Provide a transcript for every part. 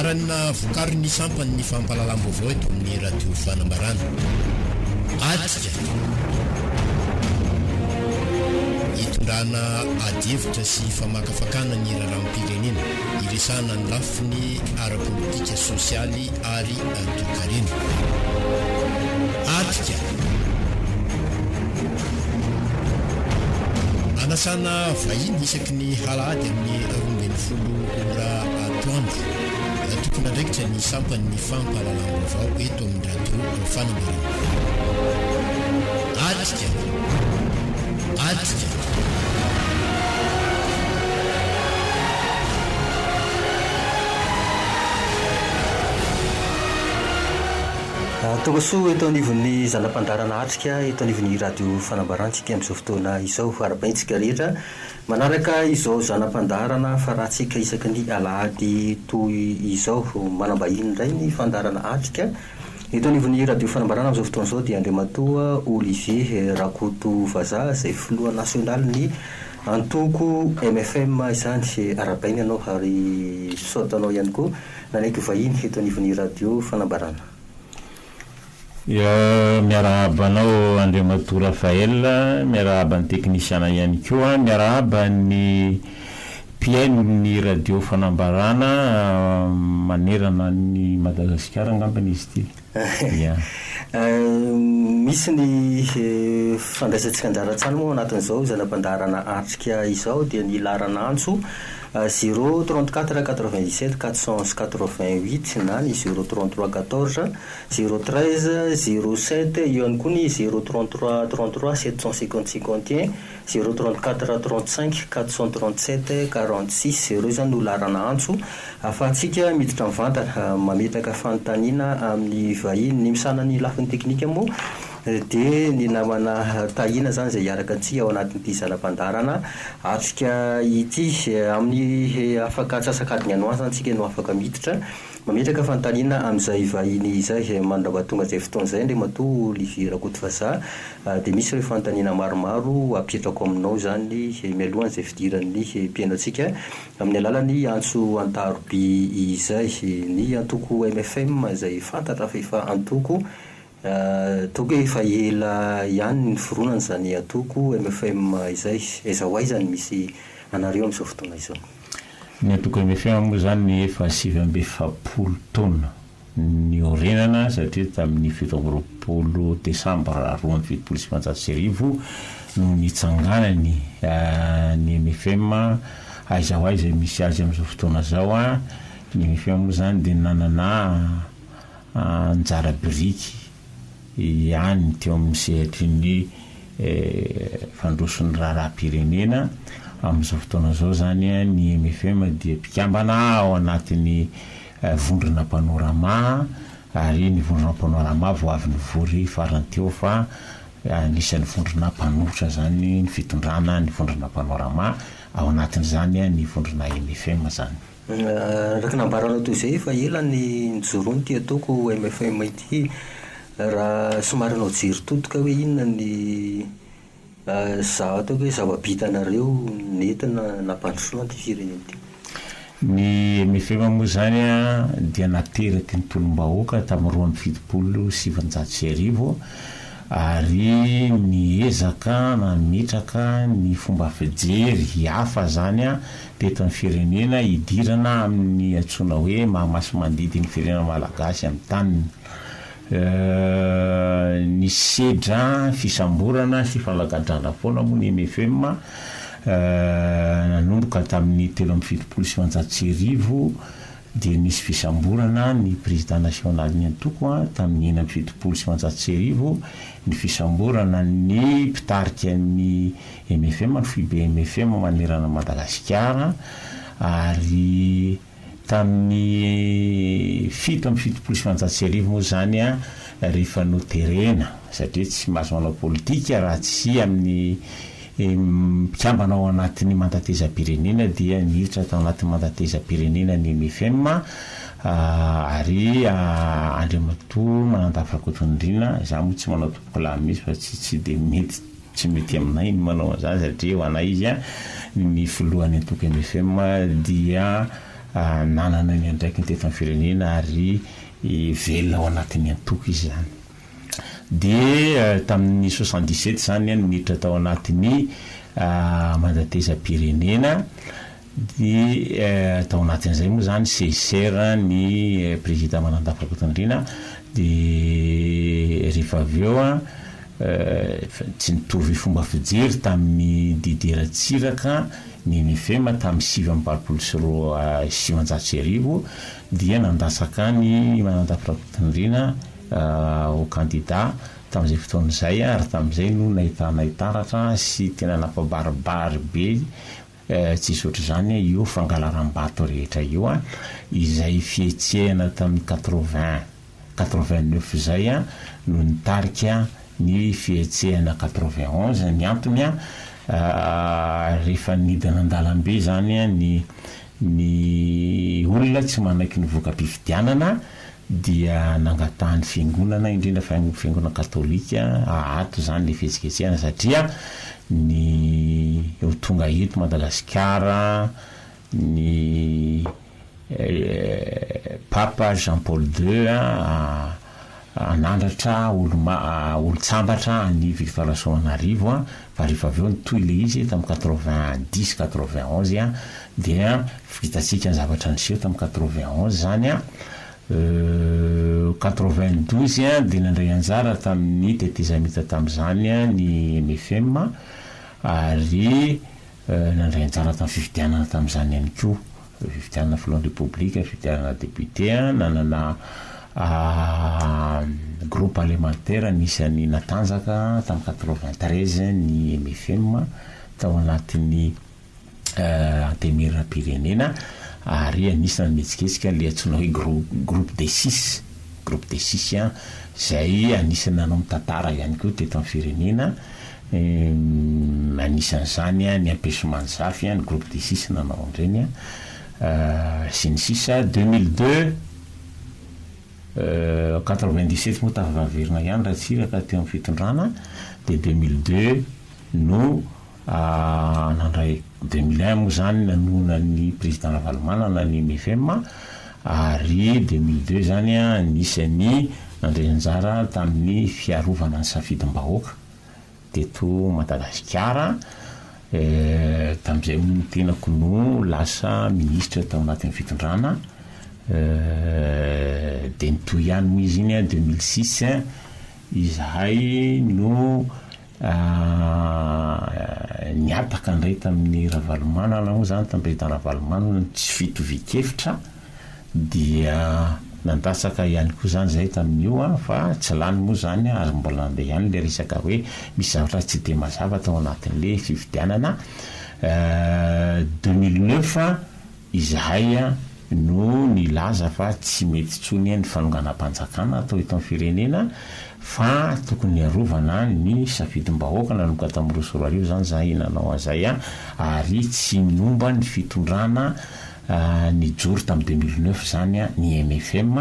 Aranina vokary ny sampany ny fampalalam-baovao eto amin'ny radio fanambarana. Atika hitondrana adihevitra sy famakafakana ny raharam-pirenena, iresana ny lafiny ara-politika sosialy ary tokarena. Atika anasana vahiny isaky ny halahady amin'ny 12 ora atoandro. Tokony andraikitra ny sampany ny fampalalam-baovao eto amin'ny radio fanambarana. Atika tokosoa eto anivon'ny zanam-pandarana Atrika, eto anivon'ny radio fanambarantsika amin'izao fotoana izao arabaintsika rehetra manaraka izao zanam-pandarana farantsika isaky ny alahady toy izao manambahiny indray ny fandarana Atrika eto anivon'ny radio fanambarana amin'izao fotoana izao dia Andriamatoa Olivier Rakoto Vaza izay filoha nasionaly ny antoko MFM izany arabainy ianao ary sotanao ihany koa nanaiky vahiny eto anivon'ny radio fanambarana. Miarabanao Andriamatoa Rafael, miaraban'ny teknisiana ihany koa, miaraban'ny mpiaino ny radio fanambarana manerana ny Madagasikara ngambany izy ity. Misy ny fandraisantsika anjara-tsany moa anatin'izao zanam-pandarana Atrika izao dia ny laran'antso 034 97 488 na ny 033 14 013 07 eo ihany koa ny 033 33 751 034 35 437 46 ireo zany no larana antso ahafahantsika miditra mivantana mametraka fanontaniana amin'ny vahiny ny misanany lafiny teknika moa dia ny namana tahina zany izay hiaraka antsika ao anatin'ity zanam-pandarana Atrika ity amin'ny afaka atsasakadiny anoany zany tsika no afaka miditra mametraka fanontaniana amin'izay vahiny izay mandraba tonga izay fotoana izay Andriamatoa Olivier Rakoto Vaza dia misy ireo fanontaniana maromaro apetrako aminao zany mialohan'izay fidiran'ny mpiaino antsika amin'ny alalany antso antaroby izay ny antoko MFM izay fantatra fa efa antoko toko efa ela ihany ny foronana zany atoko MFM izay ezaho aizany misy anareo amin'izao fotoana izao. Ny atoko MFM moa zany efa 770 taona ny orenana satria tamin'ny 17 Desambra 2019 no nitsanganany ny MFM aizaho aiza misy azy amin'izao fotoana zao ny MFM zany dia nanana anjara biriky ihany teo amin'ny sehatrin'ny fandroson'ny raharam-pirenena amin'izao fotoana zao zany ny MFM dia mpikambana ao anatin'ny vondrona panorama ary ny vondrona panorama vao avy nivory farany teo fa anisan'ny vondrona mpanotra zany ny fitondrana ny vondrona panorama ao anatin'izany ny vondrona MFM zany. Raka nambaranao toy izay fa ela ny jorony ty atoko MFM ity raha somary anao jiry totoka hoe inona ny ataoko hoe zava-bitanareo nentina nampandrosoana ty firenena ity. Ny MFM moa zany dia nateraky ny tolom-bahoaka tamin'ny 2019 ary niezaka nametraka ny fomba fijery hafa zany teto amin'ny firenena hidirana amin'ny antsoina hoe mahamaso mandidy ny firenena malagasy amin'ny taniny. Ny sedra fisamborana sy falagadrana foana moa ny MFM nanomboka tamin'ny 17 dia nisy fisamborana ny président national ny antoko tamin'ny 17 ny fisamborana ny mpitarika ny MFM ny FIB MFM manerana Madagasikara ary tamin'ny 17 moa zany rehefa noterena satria tsy mahazo manao politika raha tsy amin'ny mpikambana ao anatin'ny mandatezam-pirenena dia niditra tao anatin'ny mandatezam-pirenena ny MFM ary Andriamatoa manandafy Rakotondrina za moa tsy manao topokalamy izy fa tsy dia mety tsy mety aminay ny manao an'izany satria ho anay izy ny filohan'ny antoko MFM dia nanana ny andraiky ny teto amin'ny firenena ary velona ao anatin'ny antoko izy zany. De tamin'ny 77 zany no miditra tao anatin'ny mandatezam-pirenena. De tao anatin'izay moa zany CICR ny président manandafakotondrina. De rehefa avy eo tsy nitovy fomba fijery tamin'ny Didier Ratsiraka ny MFM tamin'ny 7 dia nandasaka ny manandafakotondrina au candidat tamin'izay fotoan'izay ary tamin'izay no nahitana itaratra sy tena nampabaribary be tsy isotry zany io fangalaram-bato rehetra io izay fietsehana tamin'ny 89 zay no nitarika ny fietsehana 91 ny antony rehefa nidina an-dalambe zany ny olona tsy manaiky ny voka-pifidianana dia nangatahany fiangonana indrindra fiangonana katolika ato zany le fihetsiketsehana satria ny tonga eto Madagasikara ny Papa Jean Paul II anandratra olo-tsambatra ny Victoire Soanarivo fa rehefa avy eo nitoy le izy tamin'ny 90-91 dia vitatsika ny zavatra niseho tamin'ny 91 zany 92 dia nandray anjara tamin'ny tetezamita tamin'izany ny MFM ary nandray anjara tamin'ny fifidianana tamin'izany ihany koa fifidianana filohan'ny republika fifidianana député nanana groupe parlementaire nisany natanjaka tamin'ny 93 ny MFM tao anatin'ny antemeram-pirenena ary anisany metsiketsika le antsoina hoe groupe des 6 zay anisany nanao mitantara ihany koa teto amin'ny firenena anisany zany ny empêchement zafy ny groupe des 6 nanao an'ireny sy ny sisa 2002 97 moa tafavaverina ihany raha tsiraka teo amin'ny fitondrana de 2002 no nandray 2001 moa zany nanona ny président Ravalomanana ny MFM ary 2002 zany nisany nandray anjara tamin'ny fiarovana ny safidim-bahoaka teto Madagasikara tamin'izay tenako no lasa ministre tao anatin'ny fitondrana de nitoy ihany moa izy iny 2006 izahay no niataka ndray tamin'ny Ravalomanana moa zany tamin'ny président Ravalomanana tsy fitovikevitra dia nandasaka ihany koa zany zay tamin'io fa tsy lany moa zany ary mbola andeha ihany le resaka hoe misy zavatra tsy de mazava tao anatin'le fifidianana 2009 izahay no nilaza fa tsy mety tsony ny fanonganam-panjakana atao eto amin'ny firenena fa tokony arovana ny safidim-bahoaka nanomboka tamin'ny Rosorario zany zahay nanao an'izay ary tsy nomba ny fitondrana ny jory tamin'ny 2009 zany ny MFM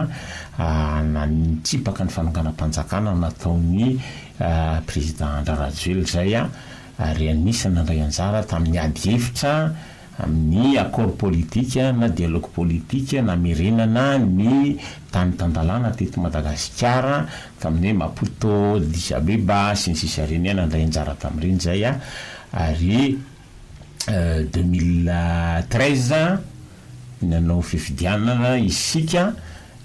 nanitsipaka ny fanonganam-panjakana nataon'ny président Andrarajoely zay ary anisany nandray anjara tamin'ny ady hevitra amin'ny accord politika na dialogue politika na mirenana ny tany tandalana teto Madagasikara tamin'ny Maputo, Addis Abeba sy ny sisa reny nandray anjara tamin'ireny zay ary 2013 nanao fifidianana isika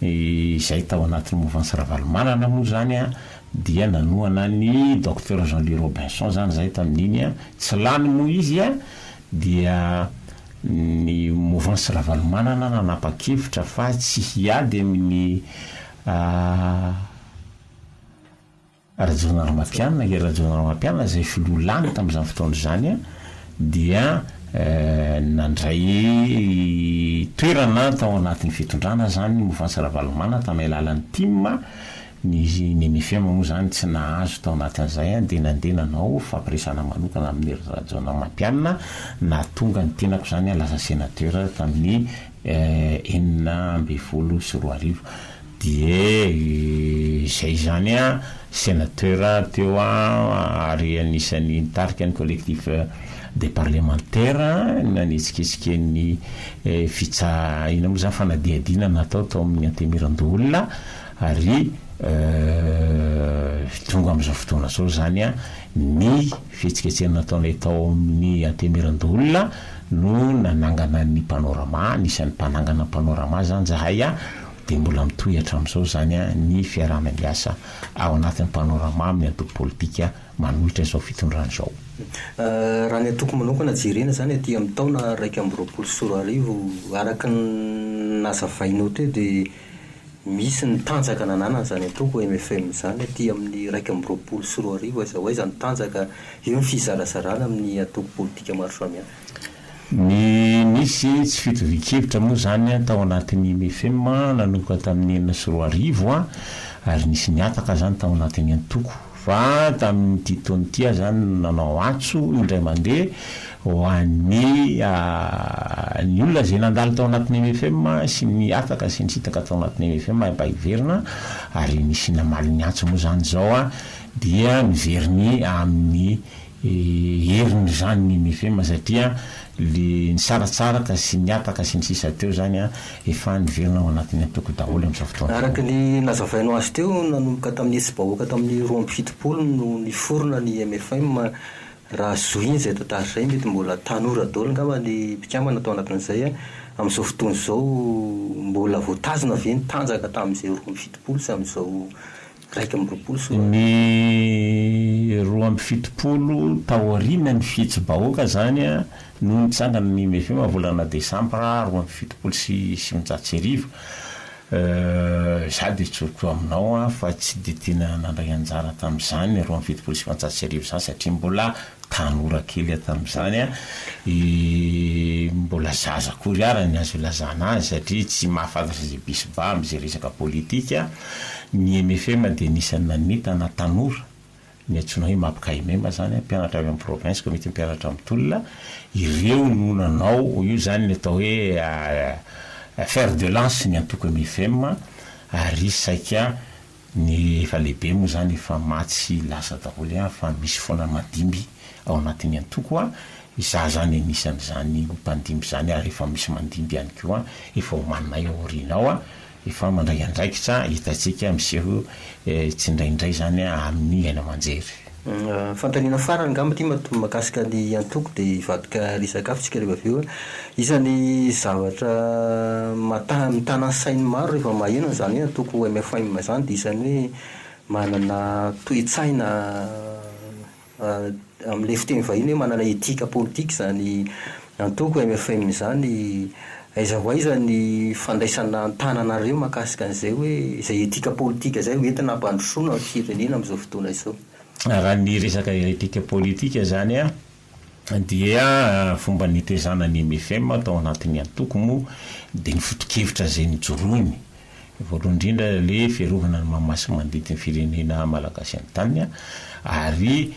izay tao anatin'ny mouvance Ravalomanana moa zany dia nanoana ny docteur Jean-Louis Robinson zany zay tamin'iny tsy lany moa izy dia ny mouvance Ravalomanana nanapa-kevitra fa tsy hiady amin'ny Rajonar Mapiana zay filolany tamin'izany fotoana zany dia nandray toerana tao anatin'ny fitondrana zany mouvance Ravalomanana tamin'ny alalan'ny team ny MFM moa zany tsy nahazo tao anatin'izay dia nandeha nanao fampiresana manokana amin'ny Rajonar Mapiana na tonga ny tenako zany lasa sénateur tamin'ny 2012 die zay zany a sénateur teo ary anisan'ny nitarika ny collectif des parlementaires nanetsiketsikeny ina moa zany fanadiadina natao tao amin'ny Antemirandolona ary tonga amin'izao fotoana zao zany a ny fihetsiketsena nataonay tao amin'ny Antemirandolona no nanangana ny panorama, nisan'ny mpanangana panorama zany zahay a dia mbola mitohatra amin'izao zany a ny fiarahana miasa ao anatin'ny panorama amin'ny antoko politika manohitra izao fitondrana izao. Raha ny antoko manokana jerena zany aty amin'ny taona 2024 araka ny nazavainao teo dia misy ny tanjaka nanana zany antoko MFM zany aty amin'ny 2024 aza hoe zany tanjaka eo ny fizarazarana amin'ny antoko politika maro samihafa. Ny misy tsy fitovikevitra moa zany tao anatin'ny MFM nanomboka tamin'ny 2024 ary nisy niataka zany tao anatin'ny antoko fa tamin'ny titonia zany nanao antso indray mandeha ho an'ny ny olona zay nandalo tao anatin'ny MFM sy niataka sy nisitaka tao anatin'ny MFM mba hiverina ary nisy namaly ny antso moa zany zao dia miveriny amin'ny heriny zany ny MFM satria le nisaratsaraka sy niataka sy nisisa teo zany efa niverina ao anatin'ny antoko daholo amin'izao fotoana. Araka ny nazavainao azy teo nanomboka tamin'ny etsy-bahoaka tamin'ny 2017 no niforona ny MFM raha zoiny zay tantara zay mety mbola tanora daholo ngamba ny mpikambana atao anatin'izay amin'izao fotoana izao mbola voatazona ve ny tanjaka tamin'izay 2017 sy amin'izao 2024 ny 2017 taorina ny fihetsy-bahoaka zany no nitsangana ny MFM volana desambra 2017 sy mijatserivo za dia tsoko aminao fa tsy dia tena nandray anjara tamin'izany 2017 sy mijatserivo zany satria mbola tanora kely tamin'izany mbola zaza kory ary ny azo ilazana azy satria tsy mahafantatra izay bisiba amin'izay resaka politika. Ny MFM dia nisan'ny nanitana tanora ny antsoina hoe mampikaimema zany mpianatra avy amin'ny province komity mpianatra amin'ny tolona ireo no nanao io zany ny atao hoe fer de lance ny antoko MFM ary saika ny efa lehibe moa zany efa matsy lasa daholo fa misy foana mandimby ao anatin'ny antoko iza zany anisan'izany mpandimby zany ary efa misy mandimby ihany koa efa homaninay aoriana ao efa mandray andraikitra hitatsika miseho tsy indraindray zany amin'ny aina aman-jery. Fantaniana farany ngamba ty makasika ny antoko dia vadoka risakafo tsika rehefa avy eo isan'ny zavatra mitana sainy maro rehefa maheno zany hoe antoko MFM zany dia isan'ny hoe manana toe-tsaina amin'ilay fiteny vahiny hoe manana etika politika zany antoko MFM zany. Aiza ho aiza ny fandraisana tananareo makasika an'izay hoe izay etika politika zay hoentina hampandrosoana ny firenena amin'izao fotoana izao. Raha ny resaka etika politika zany dia fomba nitezana ny MFM tao anatin'ny antoko moa dia ny foto-kevitra zay nijoroiny voalohany indrindra le fiarovana ny mahamasy mandity ny firenena malagasy an-tany ary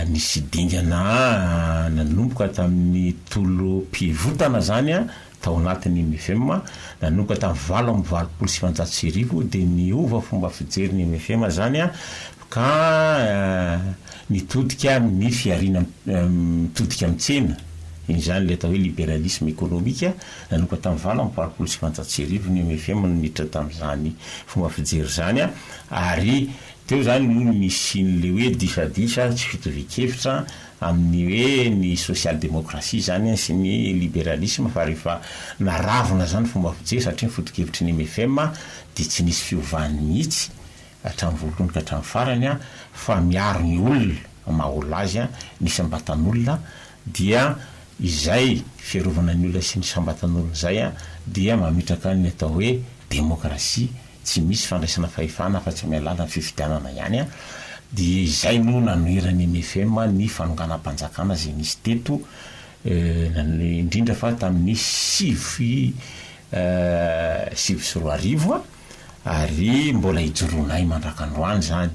nisy dingana nanomboka tamin'ny tolo-pivotana zany tao anatin'ny MFM nanomboka tamin'ny 20 sy 20 dia niova fomba fijery ny MFM zany ka nitodika ny fiarina mitodika amin'ny tsena iny zany le atao hoe libéralisme économique nanomboka tamin'ny 20 sy 20 ny MFM niditra tamin'izany fomba fijery zany ary teo zany no misy le hoe disadisa tsy fitovikevitra amin'ny hoe ny social-démocratie zany sy ny libéralisme fa rehefa naravina zany fomba fijery satria ny fotokevitry ny MFM dia tsy nisy fiovany mihitsy hatramin'ny voalohany ka hatramin'ny farany fa miaro ny olona maha-olona azy ny sambatan'olona dia izay fiarovana ny olona sy ny sambatan'olona zay dia mametraka ny atao hoe démocratie tsy misy fandraisana fahefana fa tsy mialala ny fifidianana ihany dia izay no nanoherany MFM ny fanonganam-panjakana zay nisy teto indrindra fa tamin'ny 7 sy 20 ary mbola hijoroanay mandrakandroany zany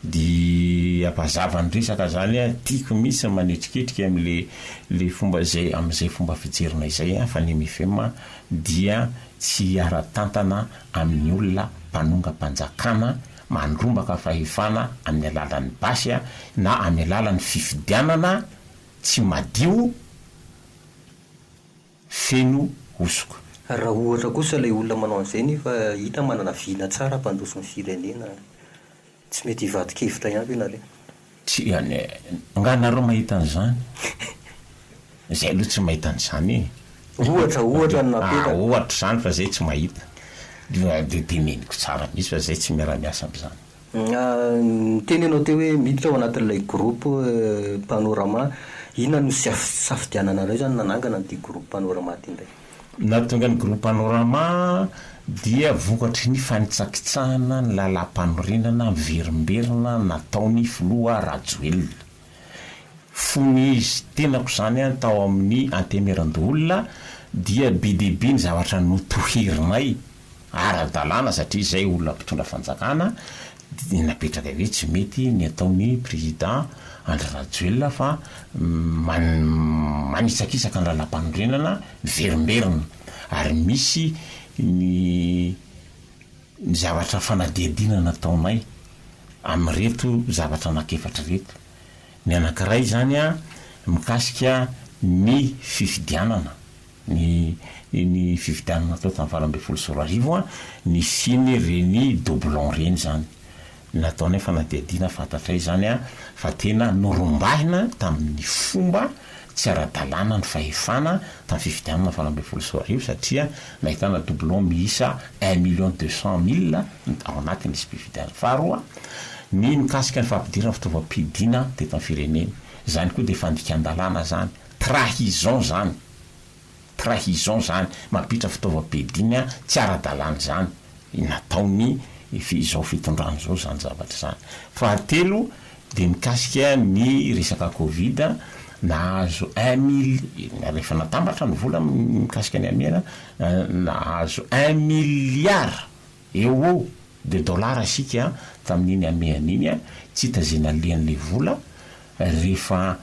dia ampazava ny resaka zany tiako mihitsy manetriketrika am'le fomba zay amin'izay fomba fijerinay zay fa ny MFM dia tsy ara-tantana amin'ny olona mpanonga-panjakana mandrombaka fahefana amin'ny alalan'ny basy na amin'ny alalan'ny fifidianana tsy madio feno osoka. Raha ohatra kosa ilay olona manao an'izay fa hita manana vina tsara mpandroso ny firenena, tsy mety hivadikevitra ihany ianareo? Tsy anganareo mahita an'izany zay aloha tsy mahita an'izany ohatra napetraka ohatra zany fa zay tsy mahita de teneniko tsara misy fa zay tsy miara-miasa am'izany. Tenenao teo hoe miditra ao anatin'ilay groupe panorama, inona no safidiananareo zany nanangana n'ity groupe panorama ty ndray? Natonga ny groupe panorama dia vokatry ny fanitsakitsahana ny lalam-panorenana miverimberina nataony Filoha Rajoelina. Fony izy tenako zany tao amin'ny antemeran-dolona dia be dia be ny zavatra notoherinay ara-dalàna satria zay olona mpitondra fanjakana napetraka hoe tsy mety ny ataony président Andry Rajoelina fa manitsakisaka ny lalam-panorenana miverimberina ary misy ny zavatra fanadihadina nataonay amin'reto zavatra anakefatra reto. Ny anankiray zany mikasika ny fifidianana ny fifidianana tao tamin'ny 2024 ny siny reny doublon reny zany nataonay fanadihadina fantatray zany fa tena norombahina tamin'ny fomba tsy ara-dalàna ny fahefana tamin'ny fifidianana 2024 satria nahitana doublon miisa 1,200,000 ao anatin'ny izy mpifidianana. Faharoa ny mikasika ny fampidirana fitaovam-pidiana teto amin'ny firenena zany koa dia fandikan-dalàna zany, trahison zany mampitra fitaovam-pidiana tsy ara-dalàna zany nataony izao fitondrano zao zany zavatra zany. Fahatelo dia mikasika ny resaka Covid nahazo 1,000,000 rehefa natambatra ny vola mikasika ny amena nahazo 1,000,000,000 eo de dollars asika tamin'iny amehan'iny tsy hitazena lehan'le vola rehefa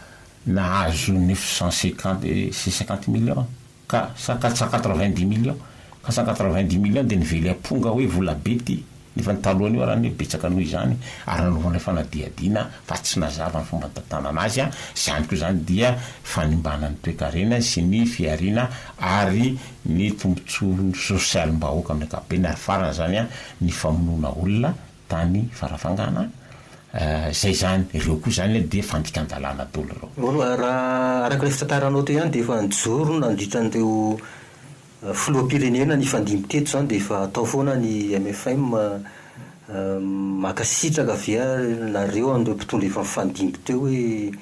nahazo 950 millions ka 190 millions ka 190 millions dia nively amponga hoe vola be ty nefa ny talohany io raha ny betsaka noho izany ary nanovana fanadihadina fa tsy nazava ny fomba tatana anazy zany koa zany dia fanimbana ny toe-karena sy ny fiarina ary ny tombontsoa sosialim-bahoaka amin'ny ankapobeny ary farana zany ny famonoana olona tany farafangana zay zany ireo koa zany dia fandikan-dalàna dolo reo. Raha araka le fitantaranao teo ihany dia efa nijoro nandritra an'ireo filoham-pirenena ny fandimby teto zany dia efa atao foana ny MFM makasitraka avy nareo an'ireo mpitondra efa mifandimby teo hoe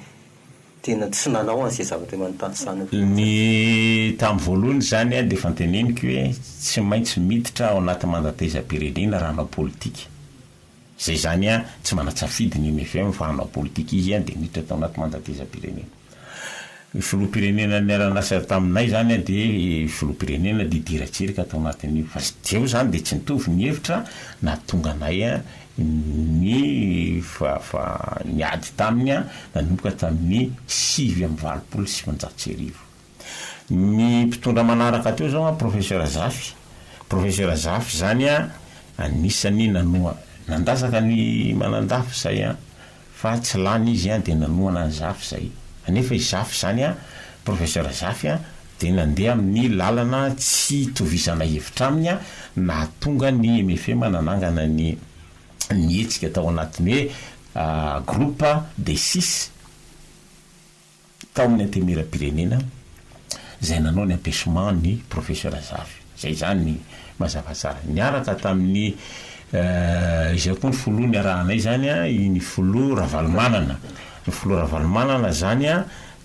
tena tsy nanao an'izay zavatra manontany sana. Ny tamin'ny voalohany zany dia fanteneniko hoe tsy maintsy miditra ao anaty mandatezam-pirenena raha hanao politika. Zay zany tsy manatsafidy ny MFM fa hanao politika izy dia miditra tao anaty mandatezam-pirenena. Ny filoham-pirenena niara-nasa taminay zany dia filoham-pirenena didiratsirika tao anatin'io fa teo zany dia tsy nitovy ny hevitra na tonga anay ny niady taminy nanomboka tamin'ny 7,790. Ny mpitondra manaraka teo zao professeur Zafy zany anisany nandasaka ny manandafy zay fa tsy lany izy dia nanoana ny Zafy zay. Nefa i Zafy zany professeur Zafy dia nandeha amin'ny lalana tsy tovizana hevitra aminy na tonga ny MFM nanangana ny hetsika tao anatiny hoe groupe des 6 tao amin'ny antemeram-pirenena zay nanao ny empêchement ny professeur Zafy. Zay zany ny mazava tsara niaraka tamin'ny izay koa ny foloa ny arahanay zany ny foloa Ravalomanana. Ny foloa Ravalomanana zany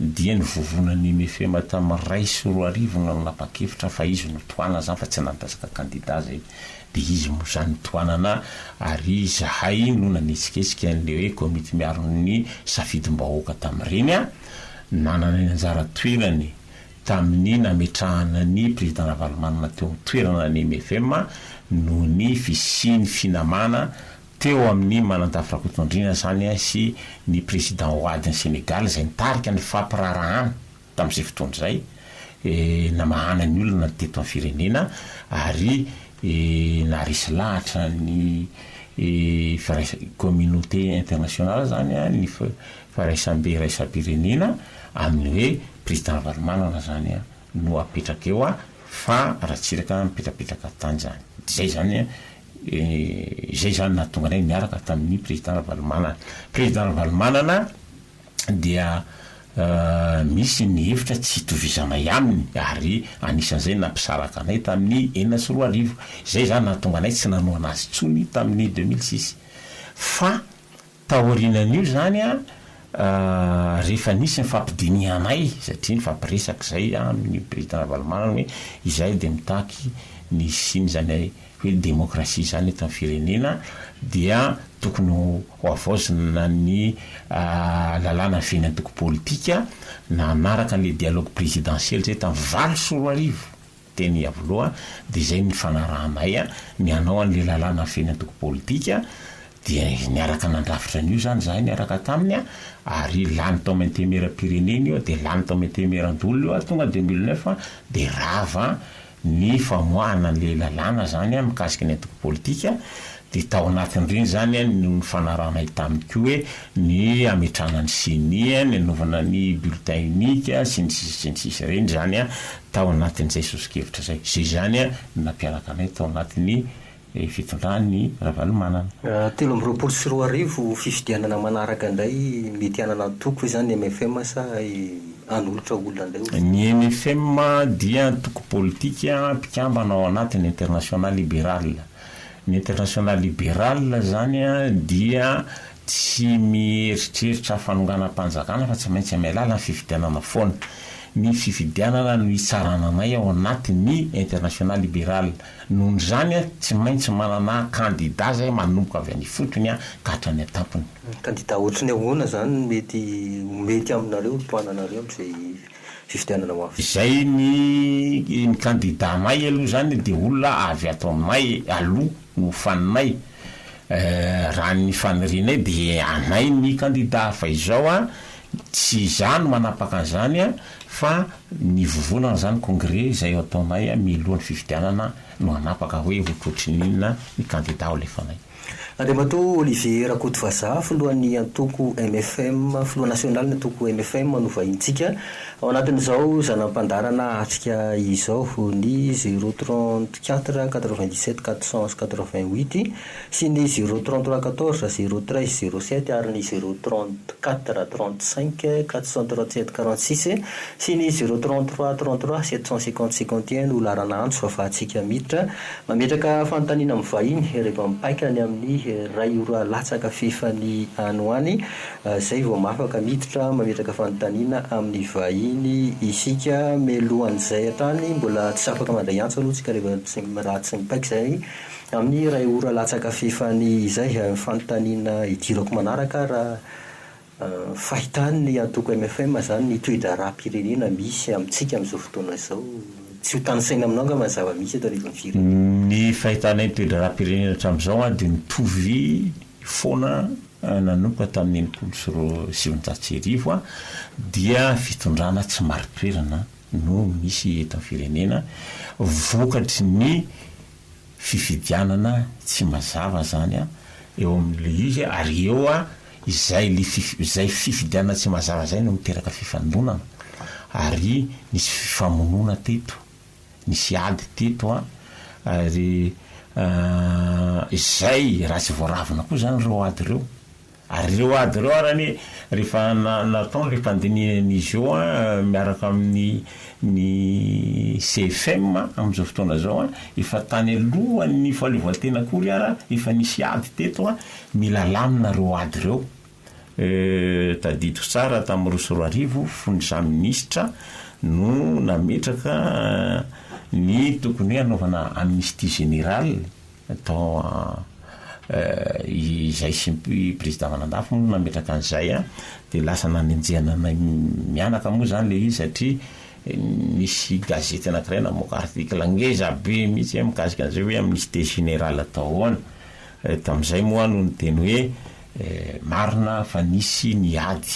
dia nivovonany MFM tamin'ny ray sy roa arivo nanapa-kevitra fa izy notoanana zany fa tsy nantasaka candidat zay dia izy moa zany toanana ary zahay no nanetsiketsika an'le hoe komity miaro ny safidim-bahoaka tamin'ireny nanana ny anjara toerany tamin'ny nametrahana ny président Ravalomanana teo amin'ny toerana ny MFM noho ny fisiny finamana teo amin'ny manandafy rakotondrina zany sy ny président Wade ny Sénégal zay nitarika ny fampirarahana tamin'izay fotoana zay namahana ny olona teto amin'ny firenena ary na risy lahatra ny communauté internationale zany a ny faraisambe raisam-pirenena amin'ny hoe président Ravalomanana zany a no apetraka eo a fa ratsiraka mipetrapetraka tany zany zay zany zay zany nahatonga anay niaraka tamin'ny président Ravalomanana. Président Ravalomanana dia misy ny hevitra tsy hitovizanay aminy ary anisan'izay nampisaraka anay tamin'ny 4 zay zany nahatonga anay tsy nanoa anazy tsony tamin'ny 2006 fa taorinan'io zany a rehefa nisy nifampidinianay satria nifampiresaka zay amin'ny président Ravalomanana hoe izay de mitaky ny siny zany hoe démocratie zany eto amin'ny firenena dia tokony ho avaozina ny lalàna fiainantoko politika na anaraka an'le dialogue présidentiel zay tamin'ny 20 teny avoloa de zay ny fanarahanay a ny anao an'le lalàna fiainantoko politika dia niaraka nandrafitra an'io zany zahay niaraka taminy a ary lany tao maintemeram-pirenena io de lany tao maintemerandolo io tonga 2009 de rava ny famoahana an'le lalàna zany a mikasika ny antoko politika de tao anatin'ireny zany a ny fanaranay taminy ko hoe ny ametrahana ny senia ny anaovana ny bulletin unique sy ny sisy reny zany a tao anatin'izay sosikevitra zay zany a nampiaraka anay tao anatin'ny fitondrany Ravalomanana. 13 fifidianana manaraka indray mety anana toko zany MFM sa anolotra olona indray. Ny MFM dia toko politika mpikambana ao anatin'ny international libéral. Ny international libéral zany a dia tsy mieritreritra fanonganam-panjakana fa tsy maintsy amin'ny alala ny fifidianana foana. Ny fifidianana no itsarananay ao anatin'ny international libéral. Nohon' zany a tsy maintsy manana candidat zay manomboka avy any fotony a ka hatrany atampony. Candidat ohatrany ahoana zany mety aminareo toananareo am'izay fifidianana mafy. Zay ny candidat nay aloha zany de olona avy ato aminay aloha no faninay raha ny fanirinay de anay ny candidat fa izao a tsy zany manapaka an'izany a fa ny vovonana zany congrès zay ataonay milohan'ny fifidianana no anapaka hoe otrotrin'inona ny candidat ho lefanay. Andriamato Olivier Rakotovaza filohan'ny antoko MFM filoha national ny antoko MFM no vahintsika ao anatin'izao zanam-pandarana atrika izao ny 034 97 488 sy ny 033 14 013 07 ary ny 034 35 437 46 sy ny 033 33 750 51 no larana antso afahantsika miditra mametraka fanontaniana amin'ny vahiny rehefa mipaika ny amin'ny ray ora latsaka fefany anoany zay vao mafaka miditra mametraka fanontaniana amin'ny vahiny isika melohan'izay hatrany mbola tsy afaka mandray antso aloha tsika rehefa raha tsy mipaika zay amin'ny ray ora latsaka fefany izay fanontaniana idirako manaraka raha fahitany antoko MFM zany ny toedra raha-pirenena misy amintsika amin'izao fotoana izao tsy ho tanysaina aminao nga mazava misy eto arivon'ny firenena. Ny fahitanay toedra raha-pirenena hatramin'izao a de nitovy foana nanomboka tamin'ny 1970 a dia fitondrana tsy maro toerana no misy eto amin'ny firenena vokatry ny fifidianana tsy mazava zany a eo amin'le izy ary eo a izay fifidianana tsy mazava zay no miteraka fifandonana ary nisy fifamonona teto nisy ady teto a ary izay raha tsy voaravina koa zany reo ady reo ary reo ady reo arany rehefa natao ny refandininan'izy eo a miaraka amin'ny CFM amin'izao fotoana zao a efa tany alohan'ny fahaleovan-tena kory ara efa nisy ady teto a mila lamina reo ady reo tadito tsara tamin'ny 2010 fondra minisitra no nametraka ny tokony anaovana amnistie générale atao izay simpy président Manandafo no nametraka an'izay a de lasa nanenjehana mianaka moa zany le izy satria nisy gazety anankiray namoaka article ngeza be mihitsy mikasika an'izay hoe amnistie générale atao ahoana tamin'izay moa no niteny hoe marina fa nisy ny ady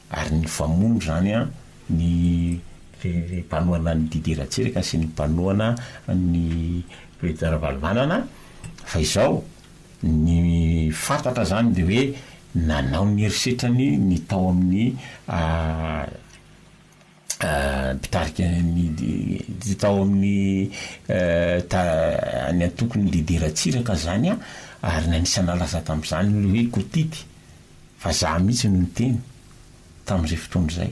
ary ny famono zany a ny mpanoana ny Didier Ratsiraka sy ny mpanoana ny président Ravalomanana fa izao ny fantatra zany de hoe nanao ny erisetrany ny tao amin'ny pitarika ny tao amin'ny ny antokony lideratsiraka zany a ary nanisana laza tamin'izany le hoe kotity fa za mihitsy no niteny tamin'izay fotoana zay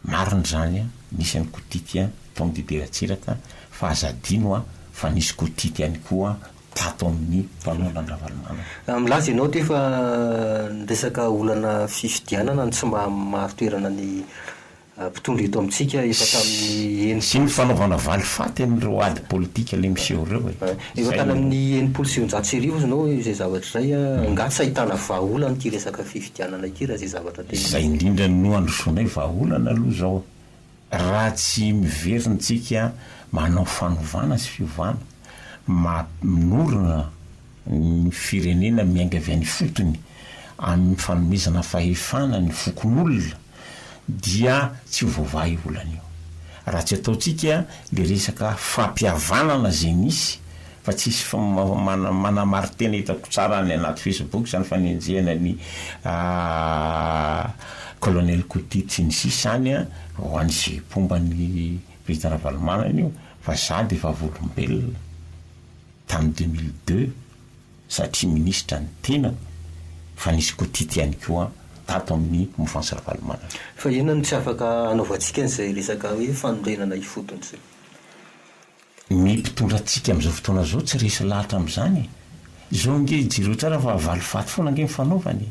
mariny zany a nisy any kotity a tao amin'ny lideratsiraka fa azadino a fa nisy kotity ihany koa tato amin'ny mpanolona Ravalomanana. Milaza ianao ty fa resaka olana fifidianana ny tsy maro toerana ny mpitondra eto amintsika efa tamin'ny sy ny fanaovana valifaty amin'ireo ady politika le miseho reo efa tany amin'ny enimpolo sy eninjato sy arivo ianao izay zavatra zay angatsy ahitana vahaolana ty resaka fifidianana ity raha zay zavatra tena zay indrindra no androsoanay vahaolana aloha zao raha tsy miverintsika manao fanovana sy fiovana minorona ny firenena miaingavy any fotony amin'ny fanomezana fahefana ny fokon'olona dia tsy hovaovay olana io raha tsy ataotsika le resaka fampihavanana zay nisy fa tsisy manamaritena hitako tsara ny anaty Facebook zany fanenjehana ny colonel Kotity sy ny sisany a ho an'izay pomba ny président Ravalomanana io fa za de efa volombelona tamin'ny 2002 satria ministra ny tena fa nisy Kotity ihany koa tato amin'ny mouvance Ravalomanana. Fa inona no tsy afaka anaovantsika n'izay resaka hoe fanorenana ifotony zay? Ny mpitondra antsika amin'izao fotoana zao tsy resy lahatra amin'izany zao nge jiro tsara fa valifaty foana nge mifanaovany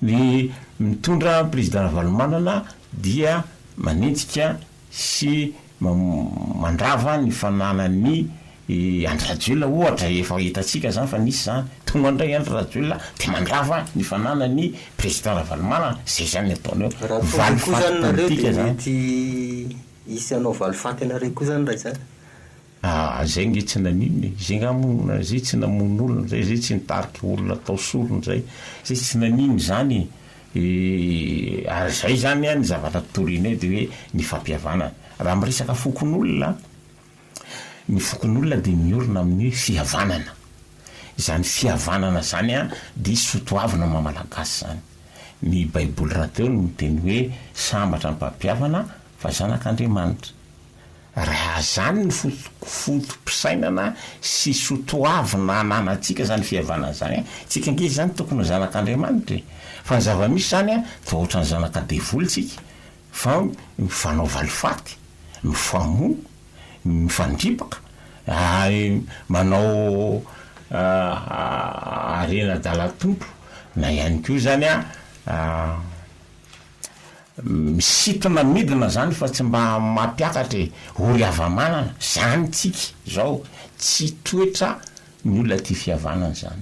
ny mitondra président Ravalomanana dia manenjika sy mandrava ny fananany Andry Rajoelina ohatra efa hitatsika zany fa nisy zany tonga indray Andry Rajoelina de mandrava ny fananany président Ravalomanana zay zany ataonao valifaty politika zany isy anao valifaty anareo koa zany ray zany zay nge tsy nanino zay ngamona zay tsy namono olona zay tsy nitariky olona atao solony zay tsy nanino zany ary zay zany ny zavatra torinay de hoe ny fampihavanana raha miresaka fokon'olona ny fokon'olona de miorina amin'ny fihavanana zany fihavanana zany a de sotoavina mamalagasy zany ny baiboly raha teo no miteny hoe sambatra ny mpampihavana fa zanak'Andriamanitra raha zany ny fotompisainana sy sotoavina ananatsika zany fihavanana zany tsika nge zany tokony zanak'Andriamanitra fa ny zava-misy zany a fa ohatra ny zanak'devoly tsika fa mifanao valifaty mifamo mifandripaka manao arena dalatompo na ihany koa zany a misitona midina zany fa tsy mba mampiakatra ory avamanana zany tsika zao tsy toetra ny olona ty fihavanana zany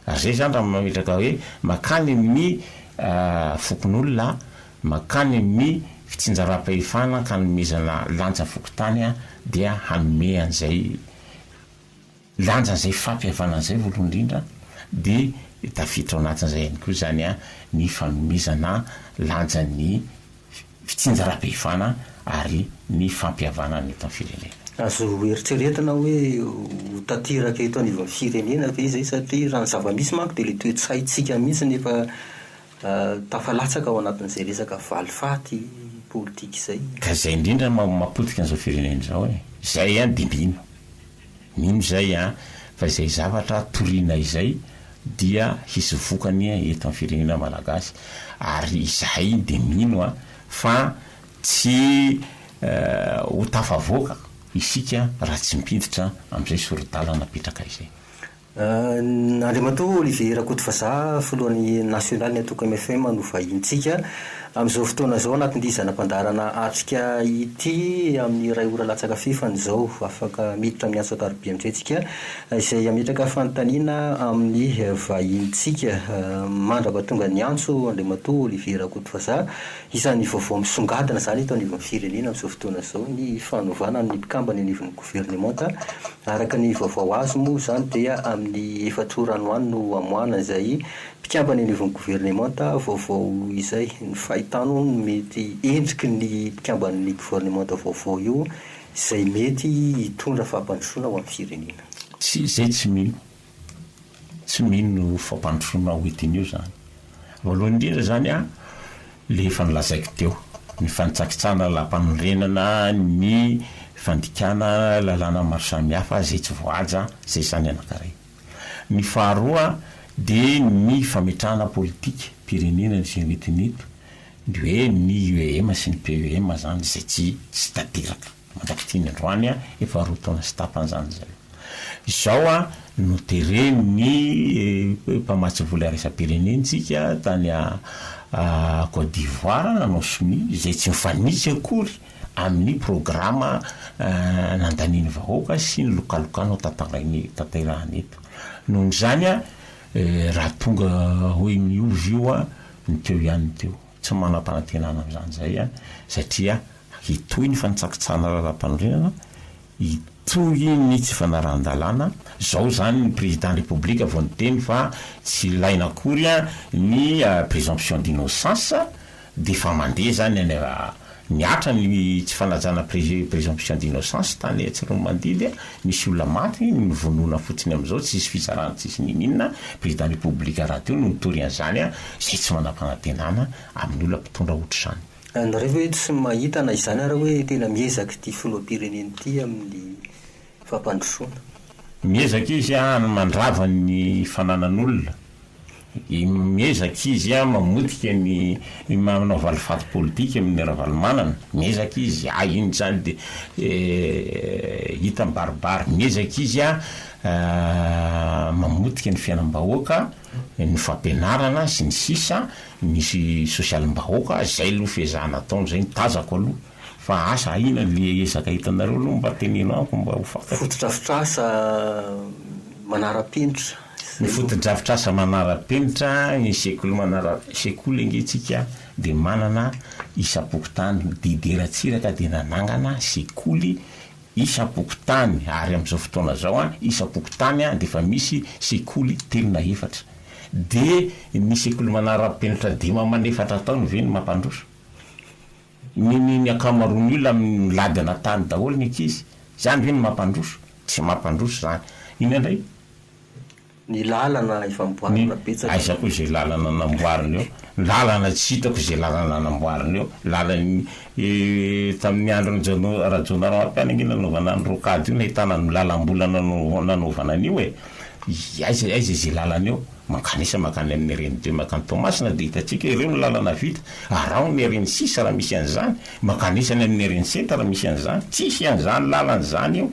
ary zay zany raha mametraka hoe makany amin'ny fokon'olona makany amin'ny fitsinjaram-pahefana ka nomezana lanja fokotany a dia hanome an'izay lanjan'izay fampihavanan'izay voalohany indrindra de tafiditra ao anatin'izay ihany koa zany a ny fanomezana lanjan'ny fitsinjaram-pahefana ary ny fampihavanana eto amin'ny firenena. Azo eritreretina hoe tatiraka eto anivon'ny firenena ve zay satria raha ny zava-misy manko de le toe-tsaintsika mihitsy nefa tafalatsaka ao anatin'izay resaka valifaty politika izay. Ka zay indrindra mapotika an'izao firenena zao zay a de mino zay a fa zay zavatra toriana izay dia hisy vokany eto amin'ny firenena malagasy ary izay de mino a fa tsy ho tafavoaka isika raha tsy mipiditra amin'izay sorodalana napetraka izay. Andriamatoa Olivier Rakotovaza filohan'ny nasionaly ny atoko MFM no vahintsika amin'izao fotoana zao anatin'ity zanam-pandarana atrika ity amin'ny ray ora latsaka fefany zao afaka miditra amin'ny antso ataroby amin'izay izay ametraka fanontaniana amin'ny vahintsika mandraba tonga ny antso Andriamatoa Olivier Rakotovaza isan'ny vaovao misongadina zany eto anivon'ny firenena amin'izao fotoana zao ny fanovana amin'ny mpikambany anivon'ny gouvernemanta araka ny vaovao azo moa zany dia amin'ny efatroranoany no amoana zay mpikambany anivon'ny gouvernemanta vaovao izay ny fahitano mety endriky ny mpikambany gouvernemanta vaovao io izay mety hitondra fampandrosoana ho amin'ny firenena. zay tsy mino fampandrosoana hoetiny io zany. Voalohany indrindra zany le efa nilazaiko teo, ny fanitsakitsana lampanondrenana, ny fandikana lalàna maro samihafa zay tsy voaja, zay zany anankiray. Ny faharoa de ny fametrahana politika pirenena zay hoetin'eto, de hoe ny UEM sy ny PEM zany zay tsy tanteraka mandrakitiny androany efa roa taona sy tapany zany zay. Izao no tereny mpamatsy vola raisam-pirenentsika tany a Côte d'Ivoire nanao somi zay tsy mifanitsy akory amin'ny programa nandaniany vahoaka sy ny lokalokano tanterahany eto. Nohon' zany raha tonga hoe miovy io ny teo ihany teo, tsy manam-panantenana am'zany zay satria hitoy ny fanitsakitsana lalam-panondrenana, hitoy ny tsy fanarahan-dalàna. Zao zany ny président république vao niteny fa tsy ilaina akory ny présomption d'innocence, de fa mandeha zany niatra ny tsy fanajana présomption d'innocence tany Tsiromandily, misy olona maty nyvonona fotsiny am'izao, tsisy fitsarana tsisy ninina. Président république raha teo no nitori an'izany zay tsy manam-panantenana amin'ny olona mpitondra ohatr'izany. Nareo hoe tsy mahita na izany raha hoe tena miezaky ty filoham-pireneny ty amin'ny fampandrosoana? Miezaka izy mandrava ny fananan'olona, miezaka izy mamotika ny manao valifaty politika amin'ny ravalimanana, miezaka izy iny zany de hita mibaribary, miezaka izy mamotika ny fiainam-bahoaka, ny fampianarana sy ny sisa, misy sosialim-bahoaka, zay aloha fiezahana ataony zay nitazako aloha. Fa asa ina le ezaka hitanareo aloha mba teneno amiko mba ho fantatra. Fotodrafitrasa manara-penitra, ny fotodrafitrasa manara-penitra, ny sekoly angentsika de manana isam-pokotany dideratsiraka de nanangana sekoly isam-pokotany, ary am'izao fotoana zao isam-pokotany de fa misy sekoly 3 de ny sekoly manara-penitra 5 taona ve ny mampandroso. Ny akamaroany olona amin'ny ladina tany daholo ny ankizy, zany ve ny mampandroso? Tsy mampandroso zany. Inandray ny lalana efa mboarina betsaka. Aisako zay lalana namboarina eo, lalana tsy hitako zay lalana namboarina eo, lalany tamin'ny andro rajonarao ampianangina nanaovana ny rokady io nahitana ny lalam-bola nanaovana an'io aiza zay lalana eo. Mankanisa makany amin'ny reny de makany Tomasina de hitatsika ireo ny lalana vita, arao ny reny 6 raha misy an'izany, mankanisa ny amin'ny reny 7 raha misy an'izany, tsisy an'izany lalana zany io.